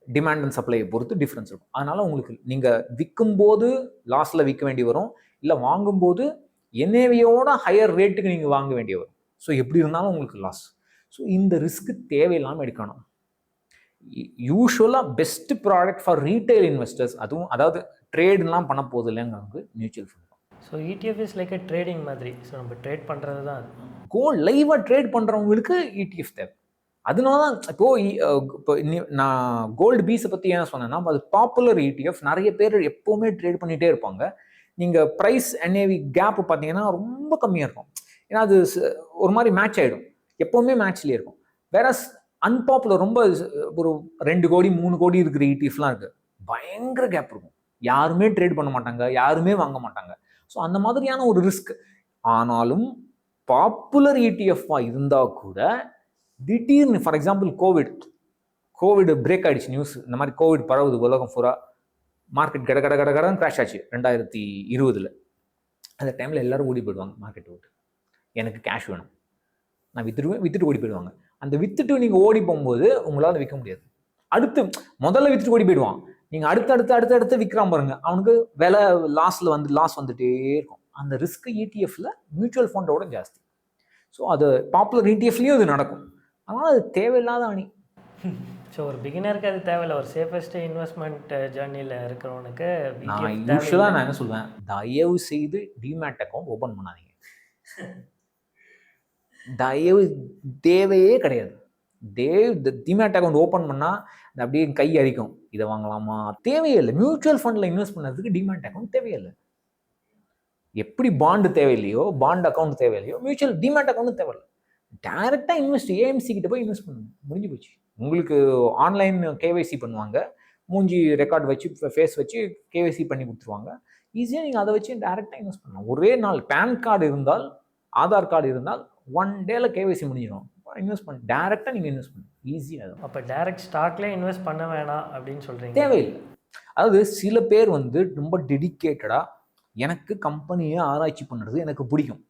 டிமாண்ட் அண்ட் சப்ளையை பொறுத்து டிஃப்ரென்ஸ் இருக்கும். அதனால் உங்களுக்கு நீங்கள் விற்கும்போது லாஸில் விற்க வேண்டி வரும், இல்லை வாங்கும்போது என்ஏவியோட ஹையர் ரேட்டுக்கு நீங்கள் வாங்க வேண்டிய வரும். ஸோ எப்படி இருந்தாலும் உங்களுக்கு லாஸ். ஸோ இந்த ரிஸ்க்கு தேவையில்லாமல் எடுக்கணும். யூஸ்வலாக best product for retail investors, அதுவும் அதாவது ட்ரேட்லாம் பண்ண போகுது இல்லைங்கிறது mutual fund. So ETF is like trading மாதிரி. ஸோ நம்ம ட்ரேட் பண்ணுறது தான் அது. கோல்ட் லைவாக ட்ரேட் பண்ணுறவங்களுக்கு இடிஎஃப் தேவை. அதனால தான் இப்போ நான் கோல்டு பீஸை பற்றி என்ன சொன்னேன்னா, அது பாப்புலர் இடிஎஃப், நிறைய பேர் எப்போவுமே ட்ரேட் பண்ணிகிட்டே இருப்பாங்க. நீங்கள் ப்ரைஸ் என்ஏவி கேப் பார்த்தீங்கன்னா ரொம்ப கம்மியாக இருக்கும். ஏன்னா அது ஒரு மாதிரி மேட்ச் ஆகிடும், எப்போவுமே மேட்ச்லேயே இருக்கும். வேற அன்பாப்புலர் ரொம்ப ஒரு 2 கோடி 3 கோடி இருக்கிற இடிஎஃப்லாம் இருக்குது, பயங்கர கேப் இருக்கும், யாருமே ட்ரேட் பண்ண மாட்டாங்க, யாருமே வாங்க மாட்டாங்க. ஸோ அந்த மாதிரியான ஒரு ரிஸ்க். ஆனாலும் பாப்புலர் இடிஎஃப்பாக இருந்தால் கூட திடீர்னு, ஃபார் எக்ஸாம்பிள் கோவிட் பிரேக் ஆகிடுச்சு நியூஸ், இந்த மாதிரி கோவிட் பரவுது உலகம் பூரா, மார்க்கெட் கடன்னு கிராஷ் ஆச்சு 2020. அந்த டைமில் எல்லாரும் ஓடி போயிடுவாங்க மார்க்கெட் விட்டு, எனக்கு கேஷ் வேணும், நான் வித்துட்டு ஓடி போயிடுவாங்க. அந்த வித்துட்டு நீங்கள் ஓடி போகும்போது உங்களால் விற்க முடியாது. முதல்ல வித்துட்டு ஓடி போயிடுவான், நீங்கள் அடுத்து விற்கிறான் பாருங்க, அவனுக்கு விலை லாஸ் வந்துட்டே இருக்கும். அந்த ரிஸ்க் இடிஎஃப்ல மியூச்சுவல் ஃபண்டோட ஜாஸ்தி. ஸோ அது பாப்புலர் இடிஎஃப்லேயும் இது நடக்கும். அதனால் அது தேவையில்லாத அணி. ஸோ ஒரு பிகினருக்கு அது தேவையில்லை, ஒரு சேஃபஸ்ட் இன்வெஸ்ட்மெண்ட் ஜேர்னியில் இருக்கிறவனுக்கு. நான் யூஸ்வலாக நான் என்ன சொல்லுவேன், தயவு செய்து டிமேட் அக்கௌண்ட் ஓப்பன் பண்ணாதீங்க. தேவையே கிடையாது. டிமேட் அக்கௌண்ட் ஓப்பன் பண்ணால் அப்படியே கை அரிக்கும், இதை வாங்கலாமா, தேவையே இல்லை. மியூச்சுவல் ஃபண்டில் இன்வெஸ்ட் பண்ணுறதுக்கு டிமேட் அக்கௌண்ட் தேவையில்லை. எப்படி பாண்டு தேவையில்லையோ, பாண்ட் அக்கௌண்ட் தேவையில்லையோ, டிமேட் அக்கௌண்ட் தேவையில்லை. டைரெக்டாக ஏஎம்சி கிட்ட போய் இன்வெஸ்ட் பண்ணுங்க, முடிஞ்சு போச்சு. உங்களுக்கு ஆன்லைன் கேவைசி பண்ணுவாங்க, மூஞ்சி ரெக்கார்ட் வச்சு ஃபேஸ் வச்சு கேவைசி பண்ணி கொடுத்துருவாங்க. ஈஸியாக நீங்கள் அதை வச்சு டைரெக்டாக இன்வெஸ்ட் பண்ணலாம். ஒரே நாள் பேன் கார்டு இருந்தால், ஆதார் கார்டு இருந்தால் 1 டேல கேவைசி முடிஞ்சிடும். இன்வெஸ்ட் பண்ணி டைரெக்டாக நீங்கள் இன்வெஸ்ட் பண்ணுங்க, ஈஸியாக இருக்கும். அப்போ டைரக்ட் ஸ்டாக்லேயே இன்வெஸ்ட் பண்ண வேணாம் அப்படின்னு சொல்கிறீங்க? தேவையில்லை. அதாவது சில பேர் ரொம்ப டெடிக்கேட்டடாக, எனக்கு கம்பெனியை ஆராய்ச்சி பண்ணுறது எனக்கு பிடிக்கும்,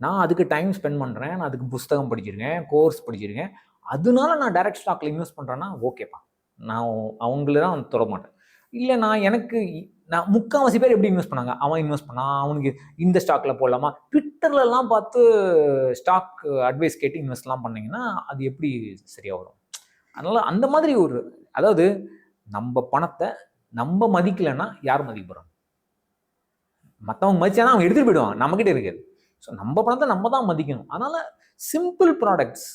நான் அதுக்கு டைம் ஸ்பெண்ட் பண்ணுறேன், நான் அதுக்கு புஸ்தகம் படிச்சிருக்கேன், கோர்ஸ் படிச்சிருக்கேன், அதனால நான் டைரக்ட் ஸ்டாக்ல இன்வெஸ்ட் பண்ணுறேன்னா ஓகேப்பா, நான் அவங்கள தான் தொட மாட்டேன். இல்லை நான் முக்கால்வாசி பேர் எப்படி இன்வெஸ்ட் பண்ணாங்க, அவன் இன்வெஸ்ட் பண்ணான், அவனுக்கு இந்த ஸ்டாக்ல போடலாமா, ட்விட்டர்லாம் பார்த்து ஸ்டாக் அட்வைஸ் கேட்டு இன்வெஸ்ட்லாம் பண்ணிங்கன்னா அது எப்படி சரியாக வரும்? அதனால அந்த மாதிரி அதாவது நம்ம பணத்தை நம்ம மதிக்கலைன்னா யார் மதிக்க போகிறாங்க? மற்றவங்க மதிச்சானா அவன் எடுத்துகிட்டு போயிடுவான், நம்மக்கிட்ட இருக்காது. ஸோ நம்ம பணத்தை நம்ம தான் மதிக்கணும். அதனால் சிம்பிள் ப்ராடக்ட்ஸ்,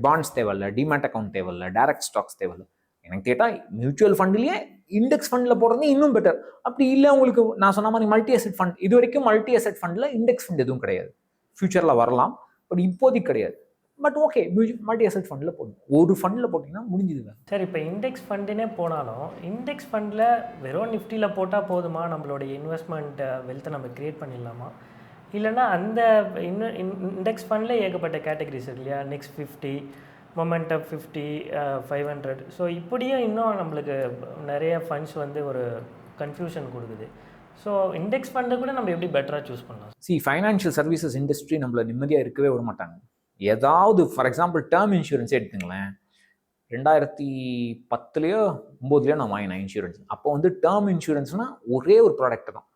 பாண்ட்ஸ் தேவையில்லை, டிமேட் அக்கௌண்ட் தேவையில்லை, டைரக்ட் ஸ்டாக்ஸ் தேவையில்லை. எனக்கு கேட்டால் மியூச்சுவல் ஃபண்ட்லேயே இண்டெக்ஸ் ஃபண்டில் போடுறது இன்னும் பெட்டர். அப்படி இல்லை உங்களுக்கு நான் சொன்ன மாதிரி மல்டி அசெட் ஃபண்ட், இது வரைக்கும் மல்டி அசெட் ஃபண்டில் இண்டெக்ஸ் ஃபண்ட் எதுவும் கிடையாது. ஃபியூச்சரில் வரலாம், பட் இப்போதைக்கு கிடையாது. பட் ஓகே, மல்டி அசெட் ஃபண்டில் போடணும். ஒரு ஃபண்டில் போட்டிங்கன்னா முடிஞ்சுதுங்க. சார் இப்போ இண்டெக்ஸ் ஃபண்டுனே போனாலும் இண்டெக்ஸ் ஃபண்டில் வெறும் நிஃப்டியில் போட்டால் போதுமா? நம்மளுடைய இன்வெஸ்ட்மெண்ட் வெல்த்தை நம்ம க்ரியேட் பண்ணிடலாமா? இல்லைன்னா அந்த இண்டெக்ஸ் ஃபண்டில் ஏகப்பட்ட கேட்டகரிஸ் இருக்கு இல்லையா? Next 50, momentum 50, 500. ஸோ இப்படியும் இன்னும் நம்மளுக்கு நிறைய ஃபண்ட்ஸ் வந்து ஒரு கன்ஃபியூஷன் கொடுக்குது. ஸோ இண்டெக்ஸ் ஃபண்டை கூட நம்ம எப்படி பெட்டராக சூஸ் பண்ணலாம்? ஃபைனான்ஷியல் சர்வீசஸ் இண்டஸ்ட்ரி நம்மள நிம்மதியாக இருக்கவே விட மாட்டாங்க. ஏதாவது ஃபார் எக்ஸாம்பிள் டேர்ம் இன்சூரன்ஸே எடுத்துங்களேன். 2010 9 நான் வாங்கினேன் இன்சூரன்ஸ். அப்போ வந்து டேர்ம் இன்சூரன்ஸ்னால் ஒரே ஒரு ப்ராடக்ட் தான்.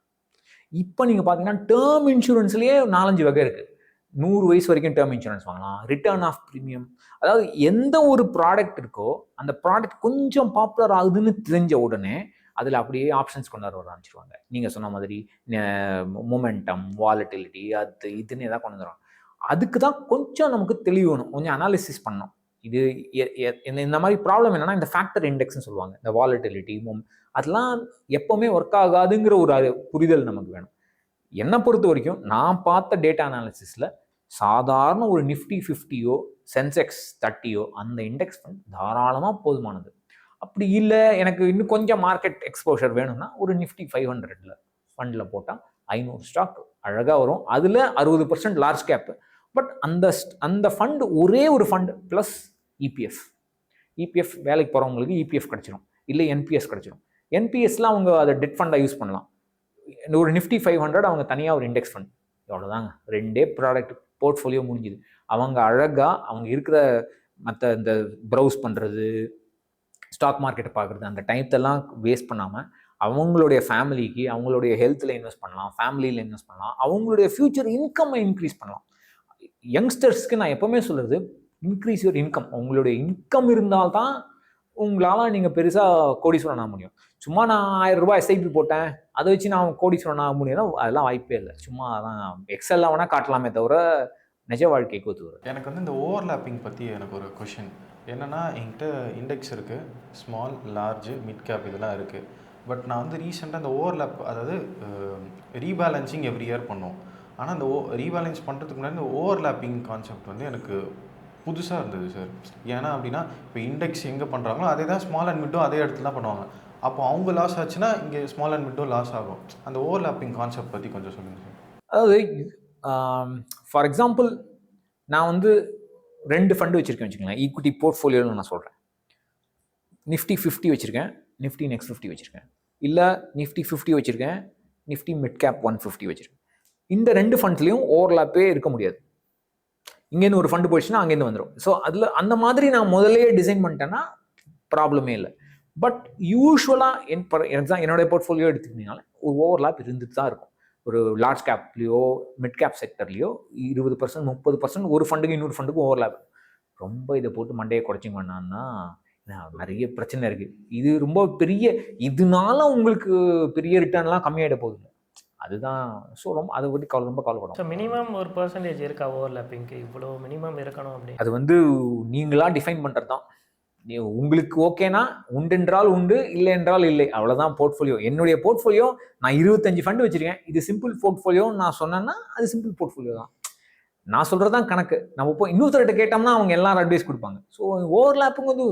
இப்போ நீங்கள் பார்த்தீங்கன்னா டேர்ம் இன்சூரன்ஸ்லேயே 4-5 வகை இருக்குது. 100 வயசு வரைக்கும் டேர்ம் இன்சூரன்ஸ் வாங்கலாம், ரிட்டர்ன் ஆஃப் ப்ரீமியம். அதாவது எந்த ஒரு ப்ராடக்ட் இருக்கோ அந்த ப்ராடக்ட் கொஞ்சம் பாப்புலர் ஆகுதுன்னு தெரிஞ்ச உடனே அதில் அப்படியே ஆப்ஷன்ஸ் கொண்டாட வர ஆரம்பிச்சிருவாங்க. நீங்கள் சொன்ன மாதிரி மொமெண்டம், வாலட்டிலிட்டி, அது இதுன்னு எதாவது கொண்டு வந்துடுவாங்க. அதுக்கு தான் கொஞ்சம் நமக்கு தெளிவு வேணும், கொஞ்சம் அனாலிசிஸ் பண்ணணும். இது இந்த மாதிரி ப்ராப்ளம் என்னன்னா, இந்த ஃபேக்டர் இண்டெக்ஸ்ன்னு சொல்லுவாங்க, இந்த வாலட்டிலிட்டி, அதெல்லாம் எப்போவுமே ஒர்க் ஆகாதுங்கிற ஒரு புரிதல் நமக்கு வேணும். என்னை பொறுத்த வரைக்கும் நான் பார்த்த டேட்டா அனாலிசிஸில் சாதாரண ஒரு நிஃப்டி 50யோ சென்செக்ஸ் 30யோ அந்த இண்டெக்ஸ் ஃபண்ட் தாராளமாக போதுமானது. அப்படி இல்லை எனக்கு இன்னும் கொஞ்சம் மார்க்கெட் எக்ஸ்போஷர் வேணும்னா ஒரு நிஃப்டி 500 ஃபண்டில் போட்டால் 500 ஸ்டாக் அழகாக வரும். அதில் 60% லார்ஜ் கேப்பு. பட் அந்த ஃபண்டு ஒரே ஒரு ஃபண்டு ப்ளஸ் இபிஎஃப் வேலைக்கு போகிறவங்களுக்கு இபிஎஃப் கிடச்சிரும், இல்லை என்பிஎஸ் கிடச்சிரும். என்பிஎஸ்லாம் அவங்க அதை டெட் ஃபண்டாக யூஸ் பண்ணலாம். ஒரு நிஃப்டி 500 அவங்க தனியாக ஒரு இண்டெக்ஸ் ஃபண்ட், எவ்வளோதாங்க, 2 ப்ராடக்ட் போர்ட்ஃபோலியோ முடிஞ்சுது. அவங்க அழகாக அவங்க இருக்கிற மற்ற இந்த ப்ரௌஸ் பண்ணுறது, ஸ்டாக் மார்க்கெட்டை பார்க்குறது, அந்த டைத்தெல்லாம் வேஸ்ட் பண்ணாமல் அவங்களுடைய ஃபேமிலிக்கு, அவங்களுடைய ஹெல்த்தில் இன்வெஸ்ட் பண்ணலாம், ஃபேமிலியில் இன்வெஸ்ட் பண்ணலாம், அவங்களுடைய ஃப்யூச்சர் இன்கம்மை இன்க்ரீஸ் பண்ணலாம். யங்ஸ்டர்ஸ்க்கு நான் எப்போவுமே சொல்கிறது, இன்க்ரீஸ் யுவர் இன்கம். உங்களுடைய இன்கம் இருந்தால்தான் உங்களால் நீங்கள் பெருசாக கோடீஸ்வரன் ஆக முடியும். சும்மா நான் 1000 ரூபாய் எஸ்ஐபி போட்டேன், அதை வச்சு நான் கோடீஸ்வரன் ஆக முடியும்னா அதெல்லாம் வாய்ப்பே இல்லை. சும்மா அதான் எக்ஸலில் வேணால் காட்டலாமே தவிர நிஜ வாழ்க்கைக்கு ஒத்துவரும். எனக்கு வந்து இந்த ஓவர்லாப்பிங் பற்றி எனக்கு ஒரு கொஷின் என்னென்னா, என்கிட்ட இண்டெக்ஸ் இருக்குது, ஸ்மால், லார்ஜ், மிட் கேப் இதெல்லாம் இருக்குது. பட் நான் வந்து ரீசெண்டாக இந்த ஓவர்லாப், அதாவது ரீபேலன்சிங் எவ்ரி இயர் பண்ணுவோம். ஆனால் அந்த ரீபேலன்ஸ் பண்ணுறதுக்கு முன்னாடி இந்த ஓவர்லாப்பிங் கான்செப்ட் வந்து எனக்கு புதுசாக இருந்தது சார். ஏன்னா அப்படின்னா இப்போ இண்டெக்ஸ் எங்கே பண்ணுறாங்களோ அதே தான் ஸ்மால் அண்ட் மிட்டும் அதே இடத்துல தான் பண்ணுவாங்க. அப்போ அவங்க லாஸ் ஆச்சுன்னா இங்கே ஸ்மால் அண்ட் மிட்டும் லாஸ் ஆகும். அந்த ஓவர்லாப்பிங் கான்செப்ட் பற்றி கொஞ்சம் சொல்லுங்கள் சார். அதாவது ஃபார் எக்ஸாம்பிள் நான் வந்து 2 ஃபண்டு வச்சுருக்கேன் வச்சுக்கோங்களேன், ஈக்விட்டி போர்ட்ஃபோலியோவில் நான் சொல்கிறேன். நிஃப்டி 50 வச்சுருக்கேன், நிஃப்டி நெக்ஸ்ட் 50 வச்சுருக்கேன், இல்லை நிஃப்டி 50 வச்சுருக்கேன், நிஃப்டி மிட் கேப் 150 வச்சுருக்கேன். இந்த 2 ஃபண்ட்ஸ்லையும் ஓவர்லாப்பே இருக்க முடியாது. இங்கேருந்து ஒரு ஃபண்டு போயிடுச்சுன்னா அங்கேருந்து வந்துடும். ஸோ அதில் அந்த மாதிரி நான் முதலே டிசைன் பண்ணிட்டேன்னா ப்ராப்ளமே இல்லை. பட் யூஸ்வலாக என்னுடைய போர்ட்ஃபோலியோ எடுத்துக்கிட்டீங்கனால ஒரு ஓவர்லாப் இருந்துட்டு தான் இருக்கும். ஒரு லார்ஜ் கேப்லேயோ மிட் கேப் செக்டர்லையோ 20% 30% ஒரு ஃபண்டுக்கு இன்னொரு ஃபண்டுக்கு ஓவர்லாப். ரொம்ப இதை போட்டு மண்டையை குறைச்சிங்க பண்ணான்னா நிறைய பிரச்சனை இருக்குது. இது ரொம்ப பெரிய, இதனால உங்களுக்கு பெரிய ரிட்டர்ன்லாம் கம்மியாகிட போகுது. அதுதான். ஸோ அதை பற்றி ரொம்ப கவலைப்படும். ஸோ மினிமம் ஒரு பர்சன்டேஜ் இருக்கா ஓவர்லாப்பிங்க்கு, இவ்வளோ மினிமம் இருக்கணும் அப்படின்னு? அது வந்து நீங்களாக டிஃபைன் பண்ணுறது தான். உங்களுக்கு ஓகேனா உண்டு என்றால் உண்டு, இல்லை என்றால் இல்லை, அவ்வளோதான் போர்ட்ஃபோலியோ. என்னுடைய போர்ட்ஃபோலியோ நான் 25 ஃபண்டு வச்சுருக்கேன், இது சிம்பிள் போர்ட்ஃபோலியோ நான் சொன்னேன்னா அது சிம்பிள் போர்ட்ஃபோலியோ தான். நான் சொல்கிறது தான் கணக்கு. நம்ம இப்போ இன்னொருத்தர்கிட்ட கேட்டோம்னா அவங்க எல்லாரும் அட்வைஸ் கொடுப்பாங்க. ஸோ ஓவர்லாப்புங்க வந்து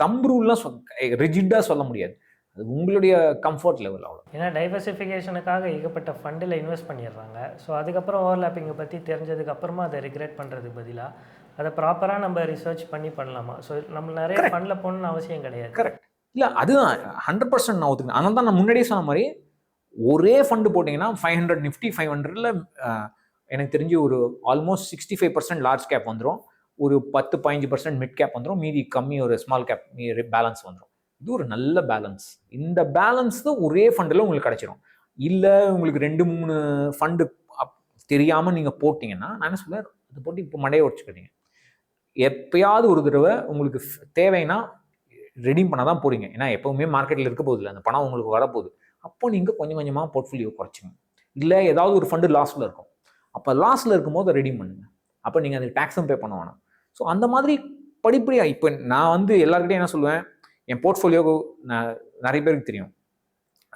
தம்பு ரூல்லாம் ரிஜிட்டாக சொல்ல முடியாது. அது உங்களுடைய கம்ஃபர்ட் லெவல் அவ்வளோ. ஏன்னா டைவர்சிஃபிகேஷனுக்காக ஏகப்பட்ட ஃபண்டில் இன்வெஸ்ட் பண்ணிடுறாங்க. ஸோ அதுக்கப்புறம் ஓவர்லாப்பிங்கை பற்றி தெரிஞ்சதுக்கு அப்புறமா அதை ரிக்ரெட் பண்ணுறதுக்கு பதிலாக அதை ப்ராப்பராக நம்ம ரிசர்ச் பண்ணலாமா? ஸோ நம்ம நிறைய ஃபண்டில் போகணுன்னு அவசியம் கிடையாது. கரெக்ட். இல்லை அதுதான் 100% நான் ஒத்துக்கேன். அதனால தான் நான் முன்னாடியே சொன்ன மாதிரி ஒரே ஃபண்டு போட்டிங்கன்னா 500 நிஃப்டி 500ல் எனக்கு தெரிஞ்சு ஒரு ஆல்மோஸ்ட் 65% லார்ஜ் கேப் வந்துடும், ஒரு 10-15% மிட் கேப் வந்துடும், மீதி கம்மி ஒரு ஸ்மால் கேப் பேலன்ஸ் வந்துடும். இது ஒரு நல்ல பேலன்ஸ். இந்த பேலன்ஸ் தான் ஒரே ஃபண்டில் உங்களுக்கு கிடைச்சிடும். இல்லை உங்களுக்கு 2-3 ஃபண்டு தெரியாமல் நீங்கள் போட்டிங்கன்னா நான் என்ன சொல்ல, அதை போட்டு இப்போ மண்டையை உடச்சிக்கிறீங்க. எப்பயாவது ஒரு தடவை உங்களுக்கு தேவைன்னா ரெடீம் பண்ண தான் போகிறீங்க. ஏன்னா எப்போவுமே மார்க்கெட்டில் இருக்க போகுது இல்லை, அந்த பணம் உங்களுக்கு வரப்போகுது. அப்போ நீங்கள் கொஞ்சம் கொஞ்சமாக போர்ட்ஃபோலியோ குறைச்சிங்க. இல்லை ஏதாவது ஒரு ஃபண்டு லாஸில் இருக்கும், அப்போ லாஸில் இருக்கும்போது அதை ரெடீம் பண்ணுங்கள். அப்போ நீங்கள் அதுக்கு டேக்ஸும் பே பண்ண வேணாம். ஸோ அந்த மாதிரி படிப்படியாக இப்போ நான் வந்து எல்லாருக்கிட்டையும் என்ன சொல்லுவேன், என் போர்ட்ஃபோலியோ நான் நிறைய பேருக்கு தெரியும்.